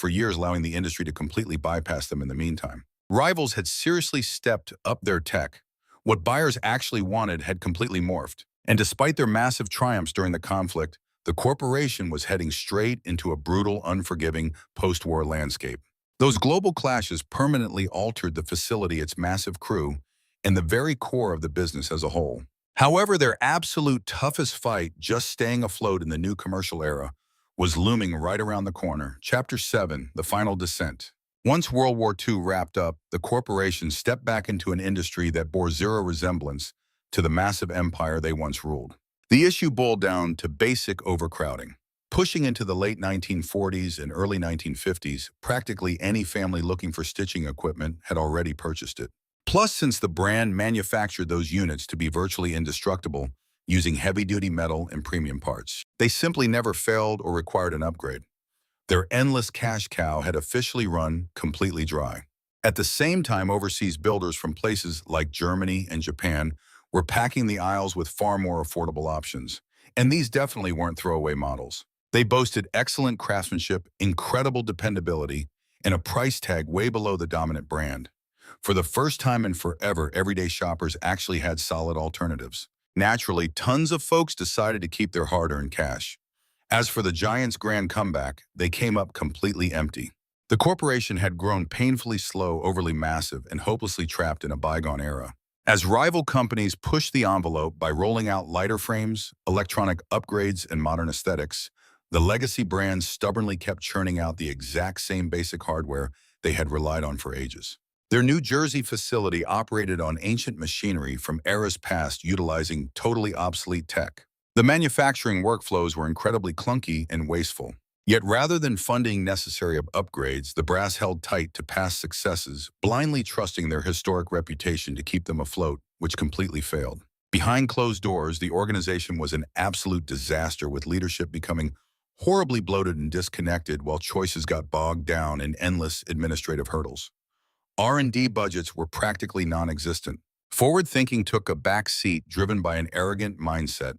A: years, allowing the industry to completely bypass them in the meantime. Rivals had seriously stepped up their tech. What buyers actually wanted had completely morphed. And despite their massive triumphs during the conflict, the corporation was heading straight into a brutal, unforgiving post-war landscape. Those global clashes permanently altered the facility, its massive crew, and the very core of the business as a whole. However, their absolute toughest fight, just staying afloat in the new commercial era, was looming right around the corner. Chapter 7, The Final Descent. Once World War II wrapped up, the corporation stepped back into an industry that bore zero resemblance to the massive empire they once ruled. The issue boiled down to basic overcrowding. Pushing into the late 1940s and early 1950s, practically any family looking for stitching equipment had already purchased it. Plus, since the brand manufactured those units to be virtually indestructible, using heavy-duty metal and premium parts, they simply never failed or required an upgrade. Their endless cash cow had officially run completely dry. At the same time, overseas builders from places like Germany and Japan were packing the aisles with far more affordable options. And these definitely weren't throwaway models. They boasted excellent craftsmanship, incredible dependability, and a price tag way below the dominant brand. For the first time in forever, everyday shoppers actually had solid alternatives. Naturally, tons of folks decided to keep their hard-earned cash. As for the giant's grand comeback, they came up completely empty. The corporation had grown painfully slow, overly massive, and hopelessly trapped in a bygone era. As rival companies pushed the envelope by rolling out lighter frames, electronic upgrades, and modern aesthetics, the legacy brands stubbornly kept churning out the exact same basic hardware they had relied on for ages. Their New Jersey facility operated on ancient machinery from eras past, utilizing totally obsolete tech. The manufacturing workflows were incredibly clunky and wasteful. Yet rather than funding necessary upgrades, the brass held tight to past successes, blindly trusting their historic reputation to keep them afloat, which completely failed. Behind closed doors, the organization was an absolute disaster, with leadership becoming horribly bloated and disconnected while choices got bogged down in endless administrative hurdles. R&D budgets were practically non-existent. Forward thinking took a back seat, driven by an arrogant mindset.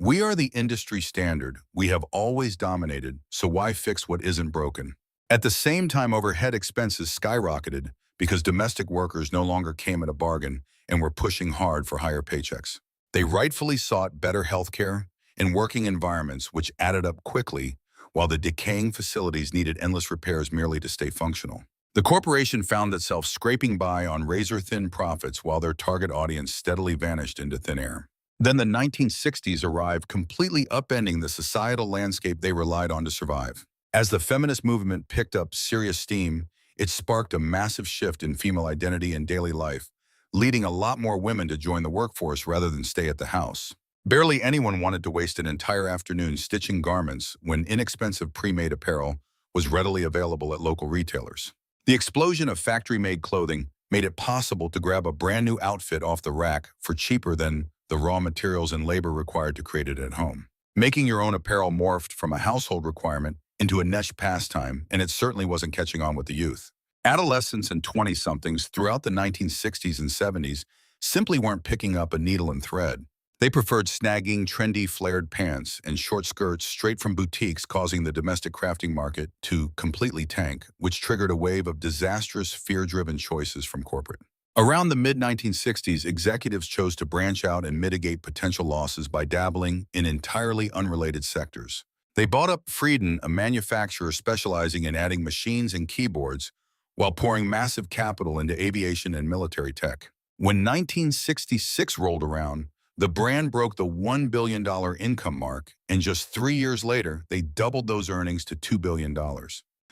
A: We are the industry standard. We have always dominated, so why fix what isn't broken? At the same time, overhead expenses skyrocketed because domestic workers no longer came at a bargain and were pushing hard for higher paychecks. They rightfully sought better healthcare and working environments, which added up quickly, while the decaying facilities needed endless repairs merely to stay functional. The corporation found itself scraping by on razor-thin profits while their target audience steadily vanished into thin air. Then the 1960s arrived, completely upending the societal landscape they relied on to survive. As the feminist movement picked up serious steam, it sparked a massive shift in female identity and daily life, leading a lot more women to join the workforce rather than stay at the house. Barely anyone wanted to waste an entire afternoon stitching garments when inexpensive pre-made apparel was readily available at local retailers. The explosion of factory-made clothing made it possible to grab a brand new outfit off the rack for cheaper than the raw materials and labor required to create it at home. Making your own apparel morphed from a household requirement into a niche pastime, and it certainly wasn't catching on with the youth. Adolescents and 20-somethings throughout the 1960s and 70s simply weren't picking up a needle and thread. They preferred snagging trendy flared pants and short skirts straight from boutiques, causing the domestic crafting market to completely tank, which triggered a wave of disastrous, fear-driven choices from corporate. Around the mid-1960s, executives chose to branch out and mitigate potential losses by dabbling in entirely unrelated sectors. They bought up Frieden, a manufacturer specializing in adding machines and keyboards, while pouring massive capital into aviation and military tech. When 1966 rolled around, the brand broke the $1 billion income mark, and just 3 years later, they doubled those earnings to $2 billion.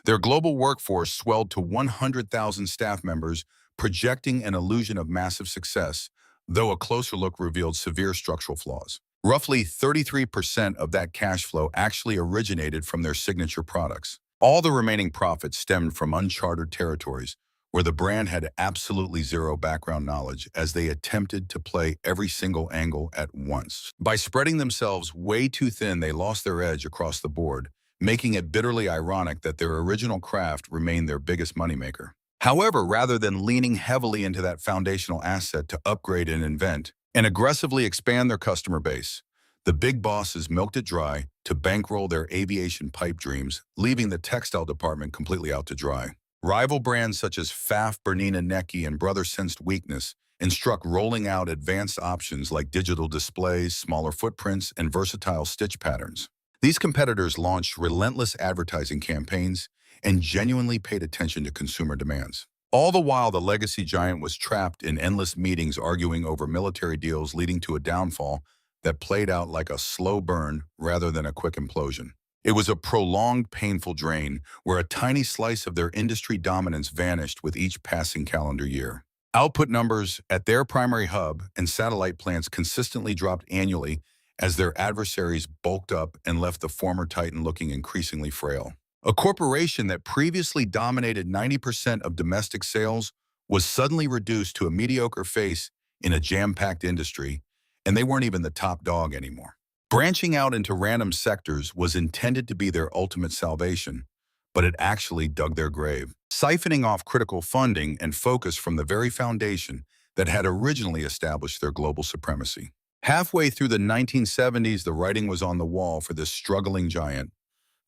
A: Their global workforce swelled to 100,000 staff members, projecting an illusion of massive success, though a closer look revealed severe structural flaws. Roughly 33% of that cash flow actually originated from their signature products. All the remaining profits stemmed from uncharted territories, where the brand had absolutely zero background knowledge, as they attempted to play every single angle at once. By spreading themselves way too thin, they lost their edge across the board, making it bitterly ironic that their original craft remained their biggest moneymaker. However, rather than leaning heavily into that foundational asset to upgrade and invent and aggressively expand their customer base, the big bosses milked it dry to bankroll their aviation pipe dreams, leaving the textile department completely out to dry. Rival brands such as Pfaff, Bernina, Necki, and Brother sensed weakness and struck, rolling out advanced options like digital displays, smaller footprints, and versatile stitch patterns. These competitors launched relentless advertising campaigns and genuinely paid attention to consumer demands. All the while, the legacy giant was trapped in endless meetings arguing over military deals, leading to a downfall that played out like a slow burn rather than a quick implosion. It was a prolonged, painful drain where a tiny slice of their industry dominance vanished with each passing calendar year. Output numbers at their primary hub and satellite plants consistently dropped annually as their adversaries bulked up and left the former titan looking increasingly frail. A corporation that previously dominated 90% of domestic sales was suddenly reduced to a mediocre face in a jam-packed industry, and they weren't even the top dog anymore. Branching out into random sectors was intended to be their ultimate salvation, but it actually dug their grave, siphoning off critical funding and focus from the very foundation that had originally established their global supremacy. Halfway through the 1970s, the writing was on the wall for this struggling giant.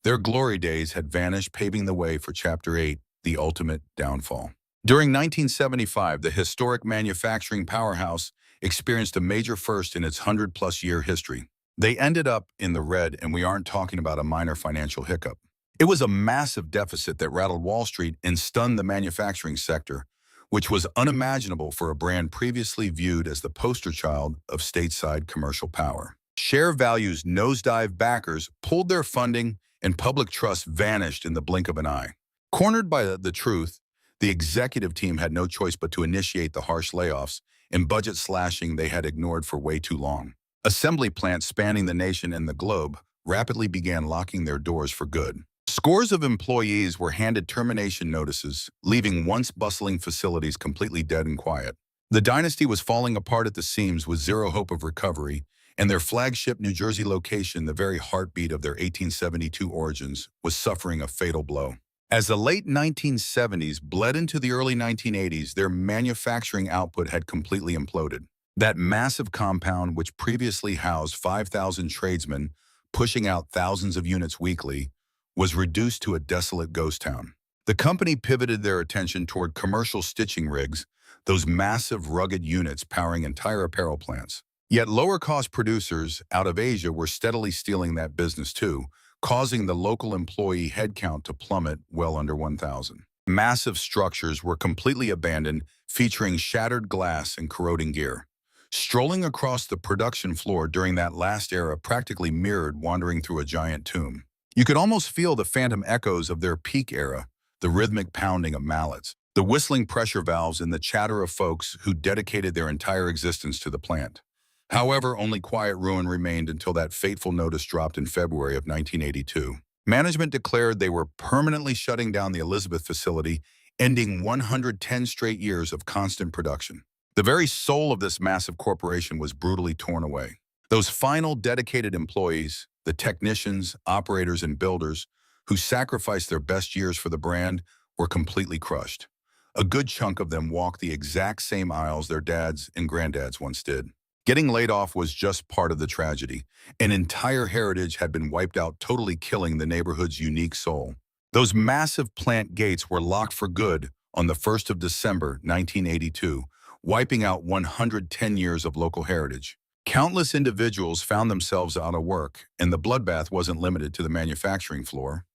A: Their glory days had vanished, paving the way for Chapter 8, the ultimate downfall. During 1975, the historic manufacturing powerhouse experienced a major first in its 100-plus-year history. They ended up in the red, and we aren't talking about a minor financial hiccup. It was a massive deficit that rattled Wall Street and stunned the manufacturing sector, which was unimaginable for a brand previously viewed as the poster child of stateside commercial power. Share values nosedived, backers pulled their funding, and public trust vanished in the blink of an eye. Cornered by the truth, the executive team had no choice but to initiate the harsh layoffs and budget slashing they had ignored for way too long. Assembly plants spanning the nation and the globe rapidly began locking their doors for good. Scores of employees were handed termination notices, leaving once bustling facilities completely dead and quiet. The dynasty was falling apart at the seams with zero hope of recovery, and their flagship New Jersey location, the very heartbeat of their 1872 origins, was suffering a fatal blow. As the late 1970s bled into the early 1980s, their manufacturing output had completely imploded. That massive compound, which previously housed 5,000 tradesmen, pushing out thousands of units weekly, was reduced to a desolate ghost town. The company pivoted their attention toward commercial stitching rigs, those massive rugged units powering entire apparel plants. Yet lower-cost producers out of Asia were steadily stealing that business too, causing the local employee headcount to plummet well under 1,000. Massive structures were completely abandoned, featuring shattered glass and corroding gear. Strolling across the production floor during that last era practically mirrored wandering through a giant tomb. You could almost feel the phantom echoes of their peak era, the rhythmic pounding of mallets, the whistling pressure valves, and the chatter of folks who dedicated their entire existence to the plant. However, only quiet ruin remained until that fateful notice dropped in February of 1982. Management declared they were permanently shutting down the Elizabeth facility, ending 110 straight years of constant production. The very soul of this massive corporation was brutally torn away. Those final dedicated employees, the technicians, operators, and builders who sacrificed their best years for the brand, were completely crushed. A good chunk of them walked the exact same aisles their dads and granddads once did. Getting laid off was just part of the tragedy. An entire heritage had been wiped out, totally killing the neighborhood's unique soul. Those massive plant gates were locked for good on the 1st of December, 1982, wiping out 110 years of local heritage. Countless individuals found themselves out of work, and the bloodbath wasn't limited to the manufacturing floor.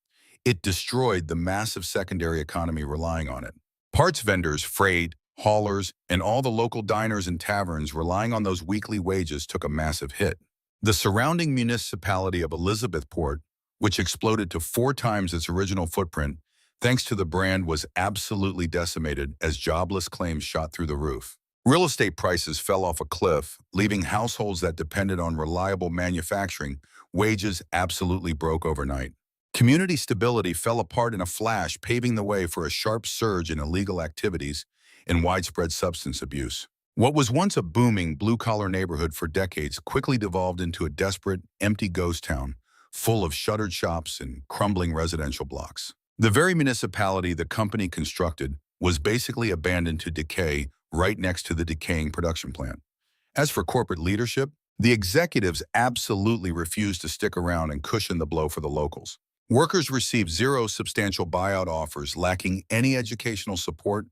A: It destroyed the massive secondary economy relying on it. Parts vendors, freight, haulers, and all the local diners and taverns relying on those weekly wages took a massive hit. The surrounding municipality of Elizabethport, which exploded to 4 times its original footprint, thanks to the brand, was absolutely decimated as jobless claims shot through the roof. Real estate prices fell off a cliff, leaving households that depended on reliable manufacturing wages absolutely broke overnight. Community stability fell apart in a flash, paving the way for a sharp surge in illegal activities and widespread substance abuse. What was once a booming blue-collar neighborhood for decades quickly devolved into a desperate, empty ghost town, full of shuttered shops and crumbling residential blocks. The very municipality the company constructed was basically abandoned to decay right next to the decaying production plant. As for corporate leadership, the executives absolutely refused to stick around and cushion the blow for the locals. Workers received zero substantial buyout offers, lacking any educational support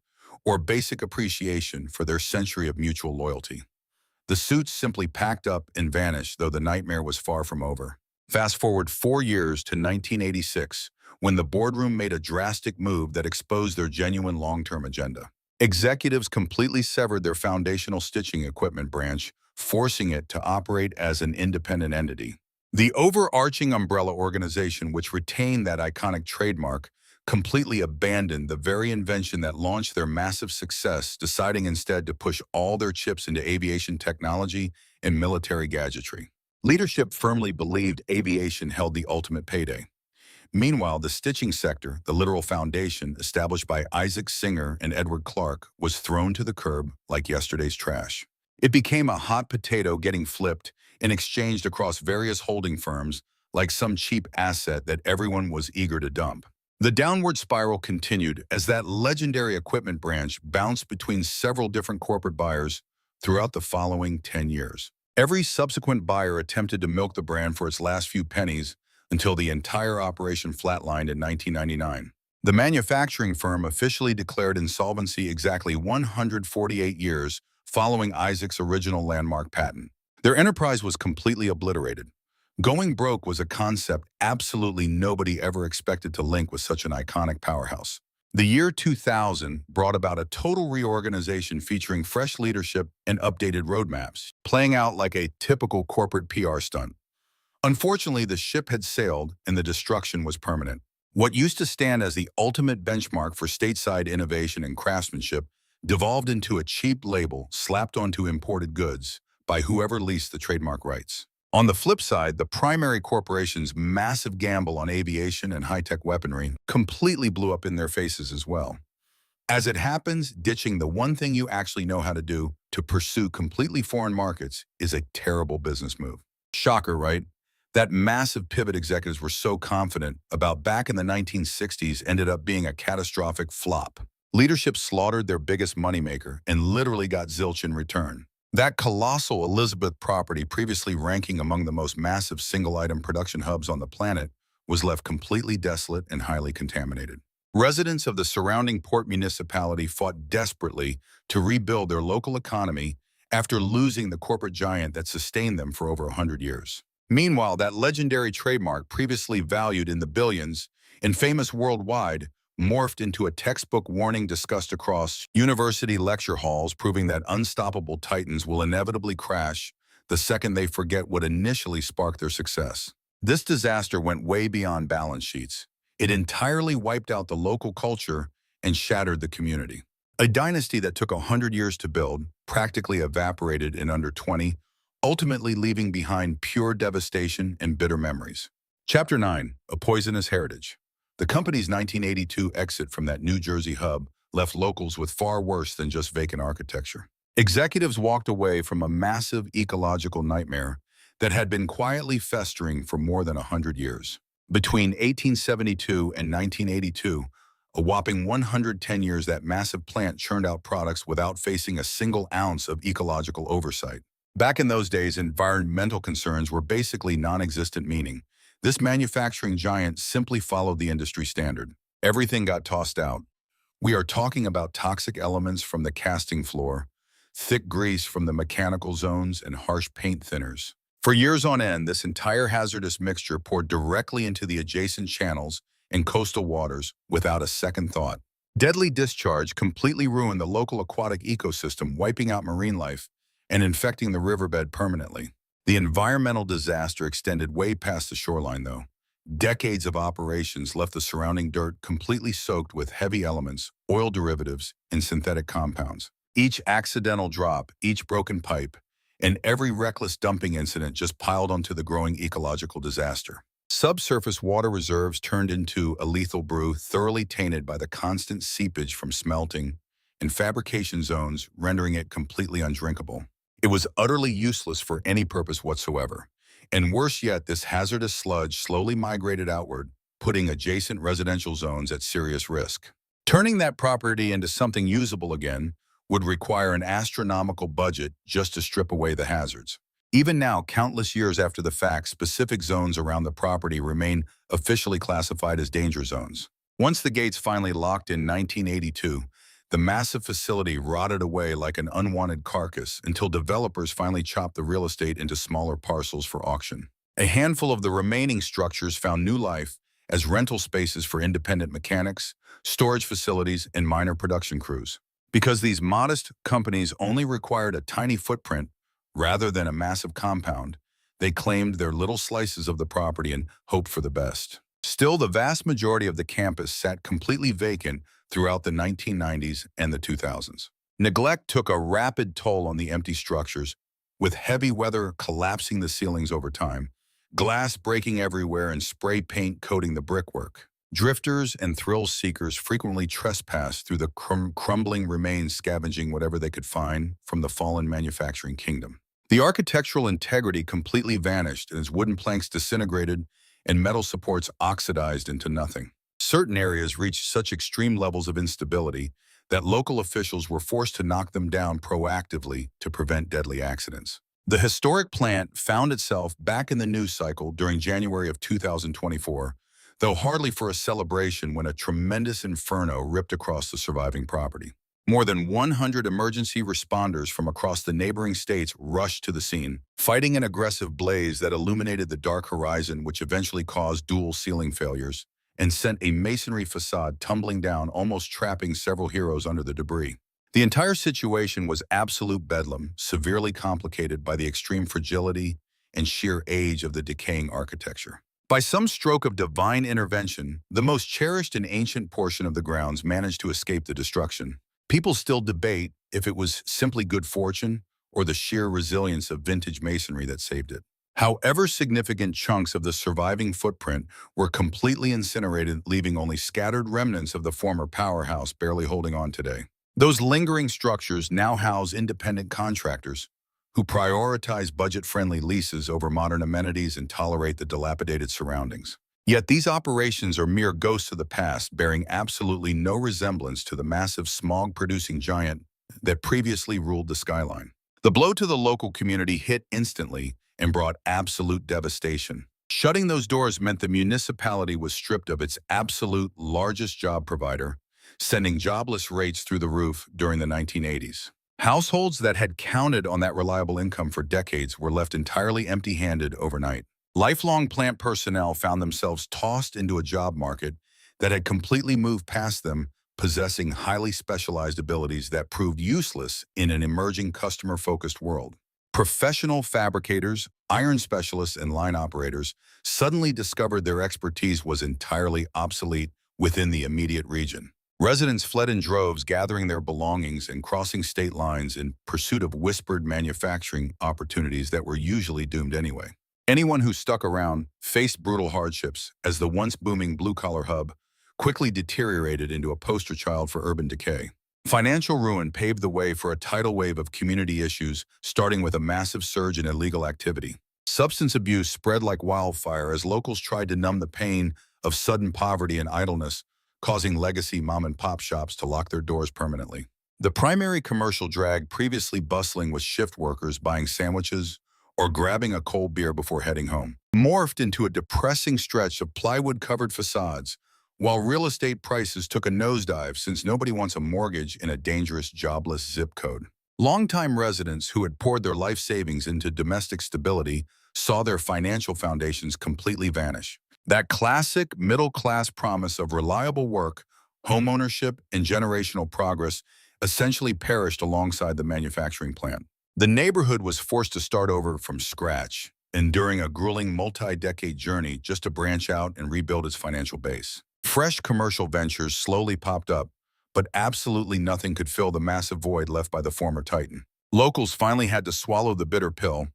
A: or basic appreciation for their century of mutual loyalty. The suits simply packed up and vanished, though the nightmare was far from over. Fast forward 4 years to 1986, when the boardroom made a drastic move that exposed their genuine long-term agenda. Executives completely severed their foundational stitching equipment branch, forcing it to operate as an independent entity. The overarching umbrella organization, which retained that iconic trademark, completely abandoned the very invention that launched their massive success, deciding instead to push all their chips into aviation technology and military gadgetry. Leadership firmly believed aviation held the ultimate payday. Meanwhile, the stitching sector, the literal foundation established by Isaac Singer and Edward Clark, was thrown to the curb like yesterday's trash. It became a hot potato getting flipped and exchanged across various holding firms like some cheap asset that everyone was eager to dump. The downward spiral continued as that legendary equipment branch bounced between several different corporate buyers throughout the following 10 years. Every subsequent buyer attempted to milk the brand for its last few pennies until the entire operation flatlined in 1999. The manufacturing firm officially declared insolvency exactly 148 years following Isaac's original landmark patent. Their enterprise was completely obliterated. Going broke was a concept absolutely nobody ever expected to link with such an iconic powerhouse. The year 2000 brought about a total reorganization featuring fresh leadership and updated roadmaps, playing out like a typical corporate PR stunt. Unfortunately, the ship had sailed and the destruction was permanent. What used to stand as the ultimate benchmark for stateside innovation and craftsmanship devolved into a cheap label slapped onto imported goods by whoever leased the trademark rights. On the flip side, the primary corporation's massive gamble on aviation and high-tech weaponry completely blew up in their faces as well. As it happens, ditching the one thing you actually know how to do to pursue completely foreign markets is a terrible business move. Shocker, right? That massive pivot executives were so confident about back in the 1960s ended up being a catastrophic flop. Leadership slaughtered their biggest moneymaker and literally got zilch in return. That colossal Elizabeth property, previously ranking among the most massive single-item production hubs on the planet, was left completely desolate and highly contaminated. Residents of the surrounding port municipality fought desperately to rebuild their local economy after losing the corporate giant that sustained them for over 100 years. Meanwhile, that legendary trademark, previously valued in the billions and famous worldwide, morphed into a textbook warning discussed across university lecture halls, proving that unstoppable titans will inevitably crash the second they forget what initially sparked their success. This disaster went way beyond balance sheets. It entirely wiped out the local culture and shattered the community. A dynasty that took 100 years to build practically evaporated in under 20, ultimately leaving behind pure devastation and bitter memories. Chapter 9, A Poisonous Heritage. The company's 1982 exit from that New Jersey hub left locals with far worse than just vacant architecture. Executives walked away from a massive ecological nightmare that had been quietly festering for more than 100 years. Between 1872 and 1982, a whopping 110 years, that massive plant churned out products without facing a single ounce of ecological oversight. Back in those days, environmental concerns were basically non-existent, meaning this manufacturing giant simply followed the industry standard. Everything got tossed out. We are talking about toxic elements from the casting floor, thick grease from the mechanical zones, and harsh paint thinners. For years on end, this entire hazardous mixture poured directly into the adjacent channels and coastal waters without a second thought. Deadly discharge completely ruined the local aquatic ecosystem, wiping out marine life and infecting the riverbed permanently. The environmental disaster extended way past the shoreline, though. Decades of operations left the surrounding dirt completely soaked with heavy elements, oil derivatives, and synthetic compounds. Each accidental drop, each broken pipe, and every reckless dumping incident just piled onto the growing ecological disaster. Subsurface water reserves turned into a lethal brew, thoroughly tainted by the constant seepage from smelting and fabrication zones, rendering it completely undrinkable. It was utterly useless for any purpose whatsoever. And worse yet, this hazardous sludge slowly migrated outward, putting adjacent residential zones at serious risk. Turning that property into something usable again would require an astronomical budget just to strip away the hazards. Even now, countless years after the fact, specific zones around the property remain officially classified as danger zones. Once the gates finally locked in 1982, the massive facility rotted away like an unwanted carcass until developers finally chopped the real estate into smaller parcels for auction. A handful of the remaining structures found new life as rental spaces for independent mechanics, storage facilities, and minor production crews. Because these modest companies only required a tiny footprint rather than a massive compound, they claimed their little slices of the property and hoped for the best. Still, the vast majority of the campus sat completely vacant throughout the 1990s and the 2000s. Neglect took a rapid toll on the empty structures, with heavy weather collapsing the ceilings over time, glass breaking everywhere, and spray paint coating the brickwork. Drifters and thrill seekers frequently trespassed through the crumbling remains, scavenging whatever they could find from the fallen manufacturing kingdom. The architectural integrity completely vanished as wooden planks disintegrated and metal supports oxidized into nothing. Certain areas reached such extreme levels of instability that local officials were forced to knock them down proactively to prevent deadly accidents. The historic plant found itself back in the news cycle during January of 2024, though hardly for a celebration, when a tremendous inferno ripped across the surviving property. More than 100 emergency responders from across the neighboring states rushed to the scene, fighting an aggressive blaze that illuminated the dark horizon, which eventually caused dual ceiling failures and sent a masonry facade tumbling down, almost trapping several heroes under the debris. The entire situation was absolute bedlam, severely complicated by the extreme fragility and sheer age of the decaying architecture. By some stroke of divine intervention, the most cherished and ancient portion of the grounds managed to escape the destruction. People still debate if it was simply good fortune or the sheer resilience of vintage masonry that saved it. However, significant chunks of the surviving footprint were completely incinerated, leaving only scattered remnants of the former powerhouse barely holding on today. Those lingering structures now house independent contractors who prioritize budget-friendly leases over modern amenities and tolerate the dilapidated surroundings. Yet these operations are mere ghosts of the past, bearing absolutely no resemblance to the massive smog-producing giant that previously ruled the skyline. The blow to the local community hit instantly and brought absolute devastation. Shutting those doors meant the municipality was stripped of its absolute largest job provider, sending jobless rates through the roof during the 1980s. Households that had counted on that reliable income for decades were left entirely empty-handed overnight. Lifelong plant personnel found themselves tossed into a job market that had completely moved past them, possessing highly specialized abilities that proved useless in an emerging customer-focused world. Professional fabricators, iron specialists, and line operators suddenly discovered their expertise was entirely obsolete within the immediate region. Residents fled in droves, gathering their belongings and crossing state lines in pursuit of whispered manufacturing opportunities that were usually doomed anyway. Anyone who stuck around faced brutal hardships, as the once booming blue-collar hub quickly deteriorated into a poster child for urban decay. Financial ruin paved the way for a tidal wave of community issues, starting with a massive surge in illegal activity. Substance abuse spread like wildfire as locals tried to numb the pain of sudden poverty and idleness, causing legacy mom-and-pop shops to lock their doors permanently. The primary commercial drag, previously bustling with shift workers buying sandwiches or grabbing a cold beer before heading home, morphed into a depressing stretch of plywood-covered facades, while real estate prices took a nosedive since nobody wants a mortgage in a dangerous, jobless zip code. Longtime residents who had poured their life savings into domestic stability saw their financial foundations completely vanish. That classic middle-class promise of reliable work, homeownership, and generational progress essentially perished alongside the manufacturing plant. The neighborhood was forced to start over from scratch, enduring a grueling multi-decade journey just to branch out and rebuild its financial base. Fresh commercial ventures slowly popped up, but absolutely nothing could fill the massive void left by the former titan. Locals finally had to swallow the bitter pill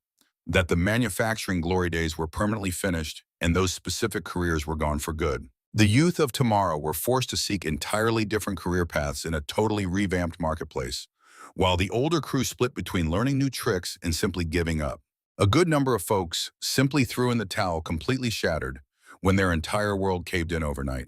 A: that the manufacturing glory days were permanently finished and those specific careers were gone for good. The youth of tomorrow were forced to seek entirely different career paths in a totally revamped marketplace, while the older crew split between learning new tricks and simply giving up. A good number of folks simply threw in the towel, completely shattered, when their entire world caved in overnight.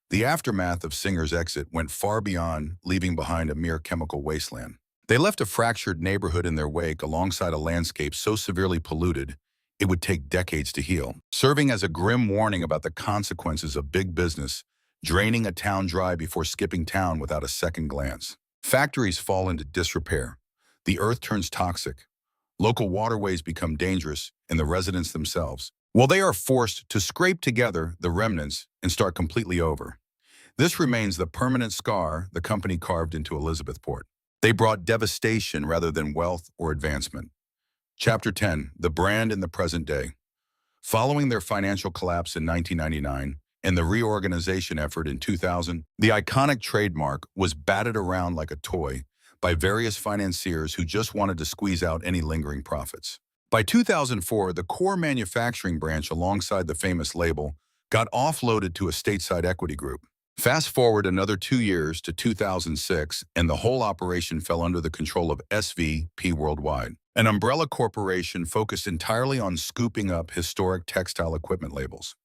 A: The aftermath of Singer's exit went far beyond leaving behind a mere chemical wasteland. They left a fractured neighborhood in their wake alongside a landscape so severely polluted it would take decades to heal, serving as a grim warning about the consequences of big business, draining a town dry before skipping town without a second glance. Factories fall into disrepair. The earth turns toxic. Local waterways become dangerous, and the residents themselves, well, they are forced to scrape together the remnants and start completely over. This remains the permanent scar the company carved into Elizabethport. They brought devastation rather than wealth or advancement. Chapter 10, The Brand in the Present Day. Following their financial collapse in 1999 and the reorganization effort in 2000, the iconic trademark was batted around like a toy by various financiers who just wanted to squeeze out any lingering profits. By 2004, the core manufacturing branch alongside the famous label got offloaded to a stateside equity group. Fast forward another 2 years to 2006, and the whole operation fell under the control of SVP Worldwide, an umbrella corporation focused entirely on scooping up historic textile equipment labels.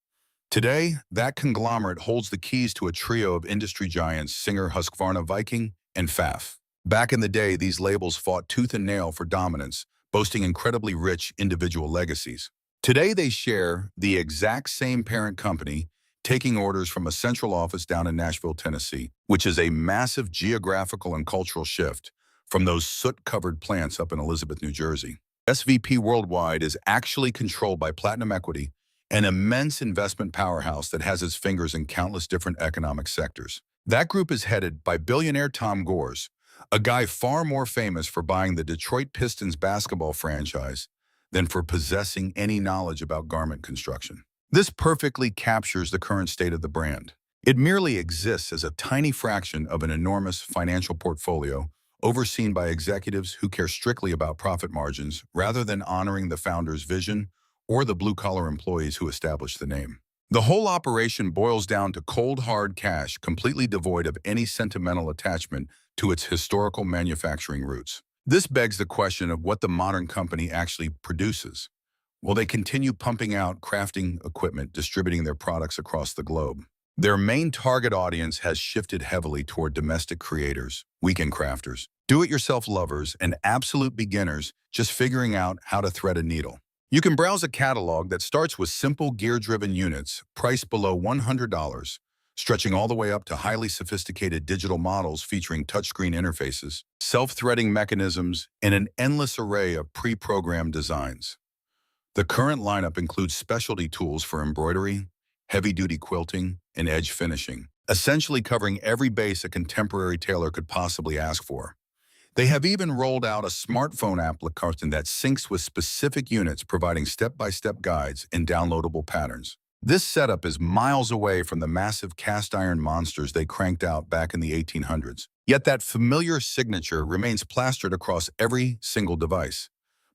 A: Today, that conglomerate holds the keys to a trio of industry giants, Singer, Husqvarna, Viking, and Pfaff. Back in the day, these labels fought tooth and nail for dominance, boasting incredibly rich individual legacies. Today, they share the exact same parent company, taking orders from a central office down in Nashville, Tennessee, which is a massive geographical and cultural shift from those soot-covered plants up in Elizabeth, New Jersey. SVP Worldwide is actually controlled by Platinum Equity, an immense investment powerhouse that has its fingers in countless different economic sectors. That group is headed by billionaire Tom Gores, a guy far more famous for buying the Detroit Pistons basketball franchise than for possessing any knowledge about garment construction. This perfectly captures the current state of the brand. It merely exists as a tiny fraction of an enormous financial portfolio overseen by executives who care strictly about profit margins rather than honoring the founder's vision or the blue-collar employees who established the name. The whole operation boils down to cold, hard cash, completely devoid of any sentimental attachment to its historical manufacturing roots. This begs the question of what the modern company actually produces. Will they continue pumping out crafting equipment, distributing their products across the globe? Their main target audience has shifted heavily toward domestic creators, weekend crafters, do-it-yourself lovers, and absolute beginners just figuring out how to thread a needle. You can browse a catalog that starts with simple gear-driven units priced below $100, stretching all the way up to highly sophisticated digital models featuring touchscreen interfaces, self-threading mechanisms, and an endless array of pre-programmed designs. The current lineup includes specialty tools for embroidery, heavy-duty quilting, and edge finishing, essentially covering every base a contemporary tailor could possibly ask for. They have even rolled out a smartphone application that syncs with specific units, providing step-by-step guides and downloadable patterns. This setup is miles away from the massive cast-iron monsters they cranked out back in the 1800s. Yet that familiar signature remains plastered across every single device.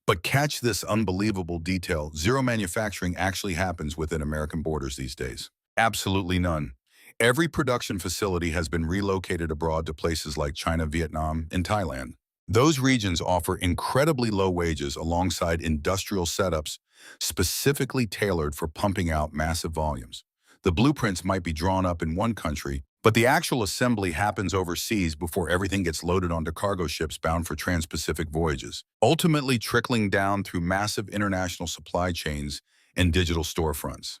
A: But catch this unbelievable detail: zero manufacturing actually happens within American borders these days. Absolutely none. Every production facility has been relocated abroad to places like China, Vietnam, and Thailand. Those regions offer incredibly low wages alongside industrial setups specifically tailored for pumping out massive volumes. The blueprints might be drawn up in one country, but the actual assembly happens overseas before everything gets loaded onto cargo ships bound for trans-Pacific voyages, ultimately trickling down through massive international supply chains and digital storefronts.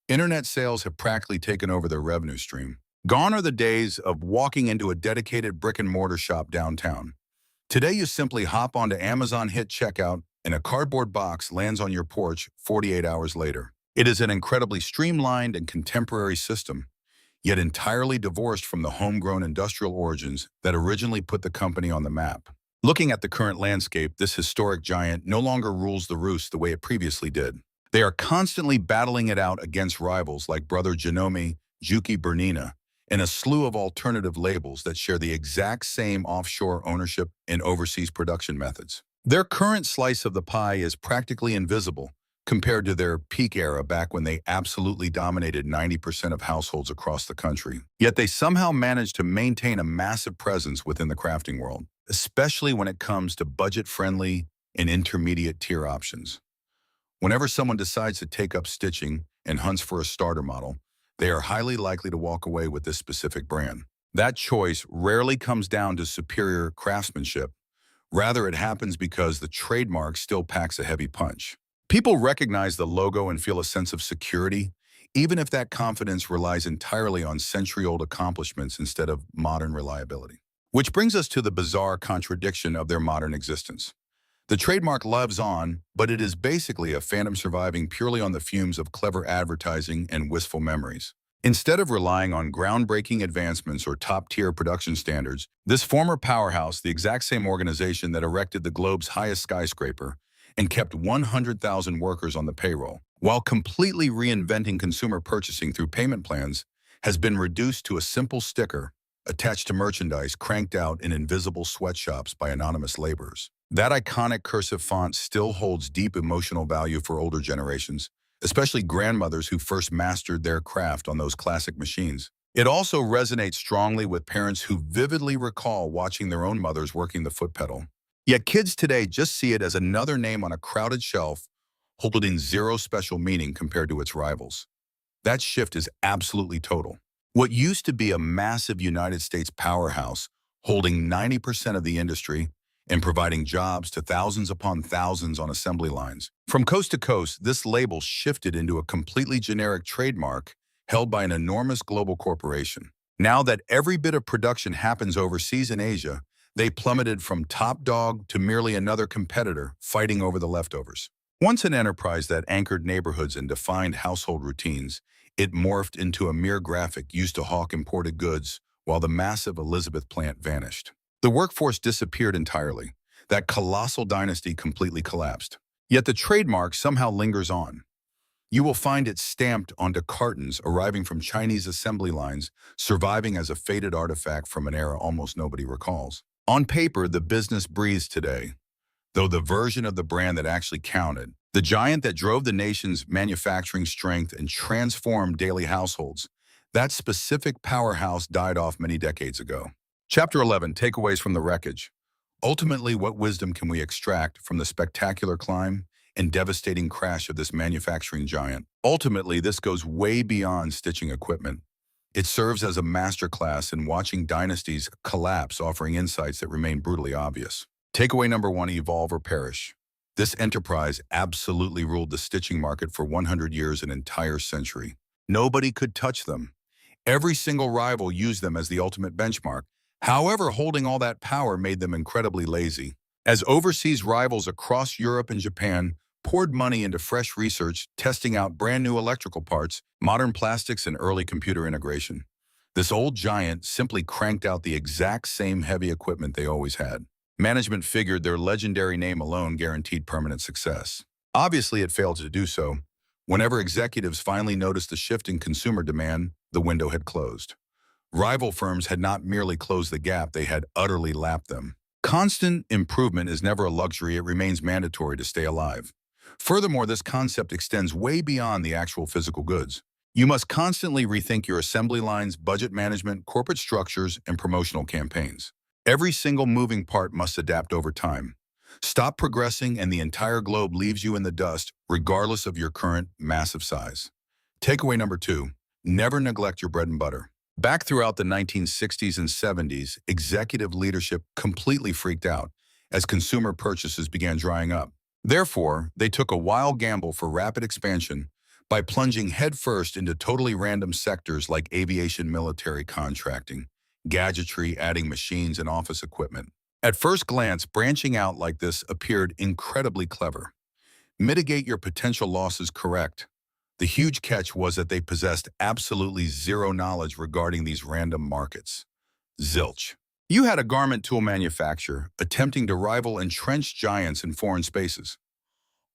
A: Internet sales have practically taken over their revenue stream. Gone are the days of walking into a dedicated brick-and-mortar shop downtown. Today, you simply hop onto Amazon, hit checkout, and a cardboard box lands on your porch 48 hours later. It is an incredibly streamlined and contemporary system, yet entirely divorced from the homegrown industrial origins that originally put the company on the map. Looking at the current landscape, this historic giant no longer rules the roost the way it previously did. They are constantly battling it out against rivals like Brother Janome, Juki Bernina, and a slew of alternative labels that share the exact same offshore ownership and overseas production methods. Their current slice of the pie is practically invisible compared to their peak era back when they absolutely dominated 90% of households across the country. Yet they somehow managed to maintain a massive presence within the crafting world, especially when it comes to budget-friendly and intermediate-tier options. Whenever someone decides to take up stitching and hunts for a starter model, they are highly likely to walk away with this specific brand. That choice rarely comes down to superior craftsmanship. Rather, it happens because the trademark still packs a heavy punch. People recognize the logo and feel a sense of security, even if that confidence relies entirely on century-old accomplishments instead of modern reliability. Which brings us to the bizarre contradiction of their modern existence. The trademark lives on, but it is basically a phantom surviving purely on the fumes of clever advertising and wistful memories. Instead of relying on groundbreaking advancements or top-tier production standards, this former powerhouse, the exact same organization that erected the globe's highest skyscraper and kept 100,000 workers on the payroll, while completely reinventing consumer purchasing through payment plans, has been reduced to a simple sticker attached to merchandise cranked out in invisible sweatshops by anonymous laborers. That iconic cursive font still holds deep emotional value for older generations, especially grandmothers who first mastered their craft on those classic machines. It also resonates strongly with parents who vividly recall watching their own mothers working the foot pedal. Yet kids today just see it as another name on a crowded shelf, holding zero special meaning compared to its rivals. That shift is absolutely total. What used to be a massive United States powerhouse, holding 90% of the industry and providing jobs to thousands upon thousands on assembly lines. From coast to coast, this label shifted into a completely generic trademark held by an enormous global corporation. Now that every bit of production happens overseas in Asia, they plummeted from top dog to merely another competitor fighting over the leftovers. Once an enterprise that anchored neighborhoods and defined household routines, it morphed into a mere graphic used to hawk imported goods while the massive Elizabeth plant vanished. The workforce disappeared entirely. That colossal dynasty completely collapsed. Yet the trademark somehow lingers on. You will find it stamped onto cartons arriving from Chinese assembly lines, surviving as a faded artifact from an era almost nobody recalls. On paper, the business breathes today, though the version of the brand that actually counted, The giant that drove the nation's manufacturing strength and transformed daily households. That specific powerhouse died off many decades ago. Chapter 11, Takeaways from the Wreckage. Ultimately, what wisdom can we extract from the spectacular climb and devastating crash of this manufacturing giant? Ultimately, this goes way beyond stitching equipment. It serves as a masterclass in watching dynasties collapse, offering insights that remain brutally obvious. Takeaway number one, evolve or perish. This enterprise absolutely ruled the stitching market for 100 years, an entire century. Nobody could touch them. Every single rival used them as the ultimate benchmark. However, holding all that power made them incredibly lazy. As overseas rivals across Europe and Japan poured money into fresh research, testing out brand new electrical parts, modern plastics, and early computer integration, this old giant simply cranked out the exact same heavy equipment they always had. Management figured their legendary name alone guaranteed permanent success. Obviously, it failed to do so. Whenever executives finally noticed the shift in consumer demand, the window had closed. Rival firms had not merely closed the gap, they had utterly lapped them. Constant improvement is never a luxury, it remains mandatory to stay alive. Furthermore, this concept extends way beyond the actual physical goods. You must constantly rethink your assembly lines, budget management, corporate structures, and promotional campaigns. Every single moving part must adapt over time. Stop progressing and the entire globe leaves you in the dust, regardless of your current massive size. Takeaway number two, never neglect your bread and butter. Back throughout the 1960s and 70s, executive leadership completely freaked out as consumer purchases began drying up. Therefore, they took a wild gamble for rapid expansion by plunging headfirst into totally random sectors like aviation, military contracting, gadgetry, adding machines and office equipment. At first glance, branching out like this appeared incredibly clever. Mitigate your potential losses correct. The huge catch was that they possessed absolutely zero knowledge regarding these random markets. Zilch. You had a garment tool manufacturer attempting to rival entrenched giants in foreign spaces.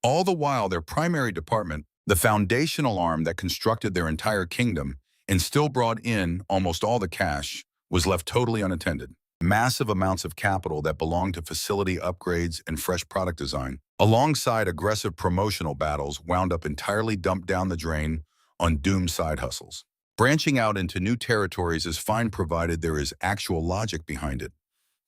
A: All the while, their primary department, the foundational arm that constructed their entire kingdom and still brought in almost all the cash, was left totally unattended. Massive amounts of capital that belonged to facility upgrades and fresh product design, alongside aggressive promotional battles, wound up entirely dumped down the drain on doomed side hustles. Branching out into new territories is fine provided there is actual logic behind it.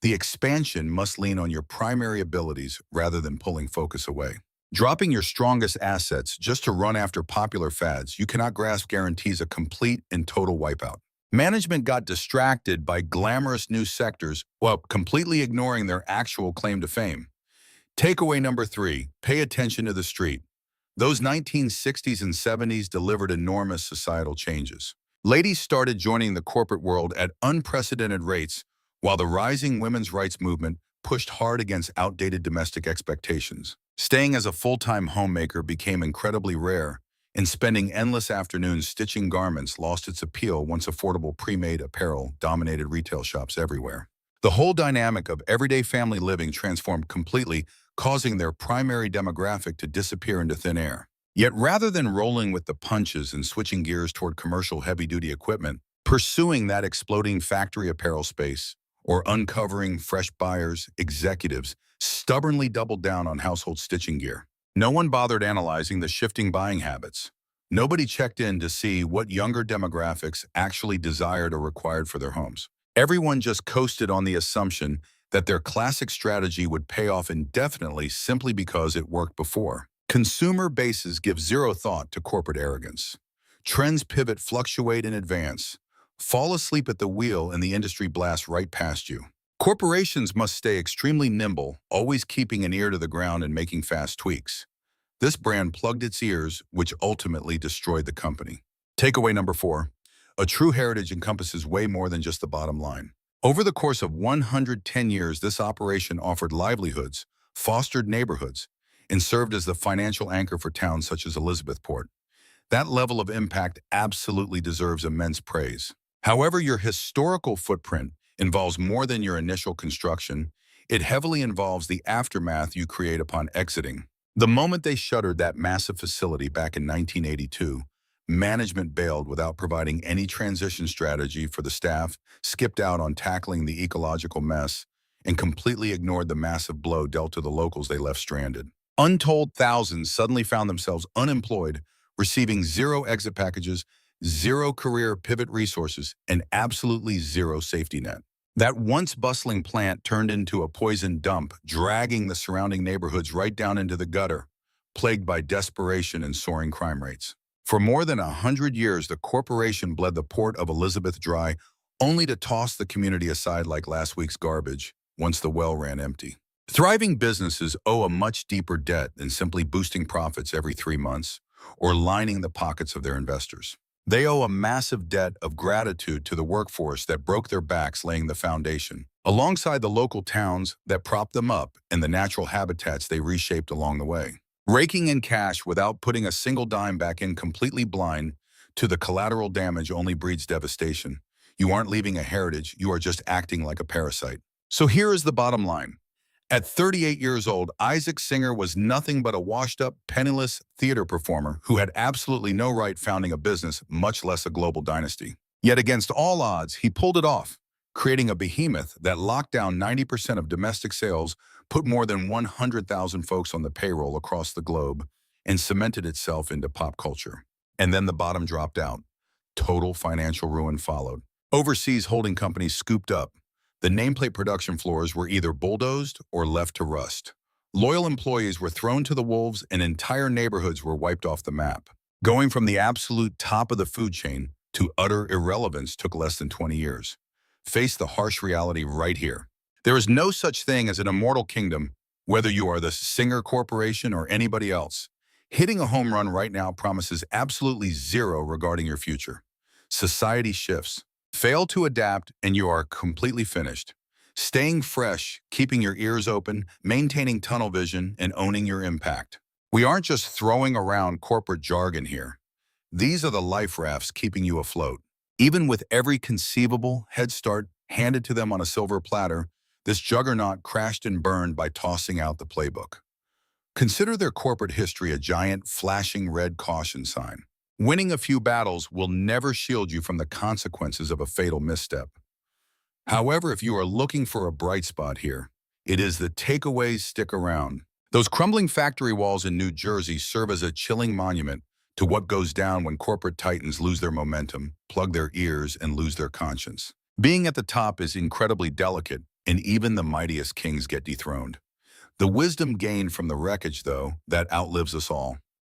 A: The expansion must lean on your primary abilities rather than pulling focus away. Dropping your strongest assets just to run after popular fads you cannot grasp guarantees a complete and total wipeout. Management got distracted by glamorous new sectors while completely ignoring their actual claim to fame. Takeaway number three, pay attention to the street. Those 1960s and 70s delivered enormous societal changes. Ladies started joining the corporate world at unprecedented rates, while the rising women's rights movement pushed hard against outdated domestic expectations. Staying as a full-time homemaker became incredibly rare, and spending endless afternoons stitching garments lost its appeal once affordable pre-made apparel dominated retail shops everywhere. The whole dynamic of everyday family living transformed completely, causing their primary demographic to disappear into thin air. Yet rather than rolling with the punches and switching gears toward commercial heavy-duty equipment, pursuing that exploding factory apparel space, or uncovering fresh buyers, executives stubbornly doubled down on household stitching gear. No one bothered analyzing the shifting buying habits. Nobody checked in to see what younger demographics actually desired or required for their homes. Everyone just coasted on the assumption that their classic strategy would pay off indefinitely simply because it worked before. Consumer bases give zero thought to corporate arrogance. Trends pivot, fluctuate, and advance. Fall asleep at the wheel and the industry blasts right past you. Corporations must stay extremely nimble, always keeping an ear to the ground and making fast tweaks. This brand plugged its ears, which ultimately destroyed the company. Takeaway number four, a true heritage encompasses way more than just the bottom line. Over the course of 110 years, this operation offered livelihoods, fostered neighborhoods, and served as the financial anchor for towns such as Elizabethport. That level of impact absolutely deserves immense praise. However, your historical footprint involves more than your initial construction. It heavily involves the aftermath you create upon exiting. The moment they shuttered that massive facility back in 1982, management bailed without providing any transition strategy for the staff, skipped out on tackling the ecological mess, and completely ignored the massive blow dealt to the locals they left stranded. Untold thousands suddenly found themselves unemployed, receiving zero exit packages, zero career pivot resources, and absolutely zero safety net. That once bustling plant turned into a poison dump, dragging the surrounding neighborhoods right down into the gutter, plagued by desperation and soaring crime rates. For more than 100 years, the corporation bled the port of Elizabeth dry, only to toss the community aside like last week's garbage once the well ran empty. Thriving businesses owe a much deeper debt than simply boosting profits every 3 months or lining the pockets of their investors. They owe a massive debt of gratitude to the workforce that broke their backs laying the foundation, alongside the local towns that propped them up and the natural habitats they reshaped along the way. Raking in cash without putting a single dime back in, completely blind to the collateral damage, only breeds devastation. You aren't leaving a heritage, you are just acting like a parasite. So here is the bottom line. At 38 years old, Isaac Singer was nothing but a washed-up, penniless theater performer who had absolutely no right founding a business, much less a global dynasty. Yet against all odds, he pulled it off, creating a behemoth that locked down 90% of domestic sales, put more than 100,000 folks on the payroll across the globe, and cemented itself into pop culture. And then the bottom dropped out. Total financial ruin followed. Overseas holding companies scooped up. The nameplate production floors were either bulldozed or left to rust. Loyal employees were thrown to the wolves and entire neighborhoods were wiped off the map. Going from the absolute top of the food chain to utter irrelevance took less than 20 years. Face the harsh reality right here. There is no such thing as an immortal kingdom, whether you are the Singer Corporation or anybody else. Hitting a home run right now promises absolutely zero regarding your future. Society shifts. Fail to adapt and you are completely finished. Staying fresh, keeping your ears open, maintaining tunnel vision, and owning your impact. We aren't just throwing around corporate jargon here. These are the life rafts keeping you afloat. Even with every conceivable head start handed to them on a silver platter, this juggernaut crashed and burned by tossing out the playbook. Consider their corporate history a giant, flashing red caution sign. Winning a few battles will never shield you from the consequences of a fatal misstep. However, if you are looking for a bright spot here, it is the takeaways stick around. Those crumbling factory walls in New Jersey serve as a chilling monument to what goes down when corporate titans lose their momentum, plug their ears, and lose their conscience. Being at the top is incredibly delicate, and even the mightiest kings get dethroned. The wisdom gained from the wreckage, though, that outlives us all.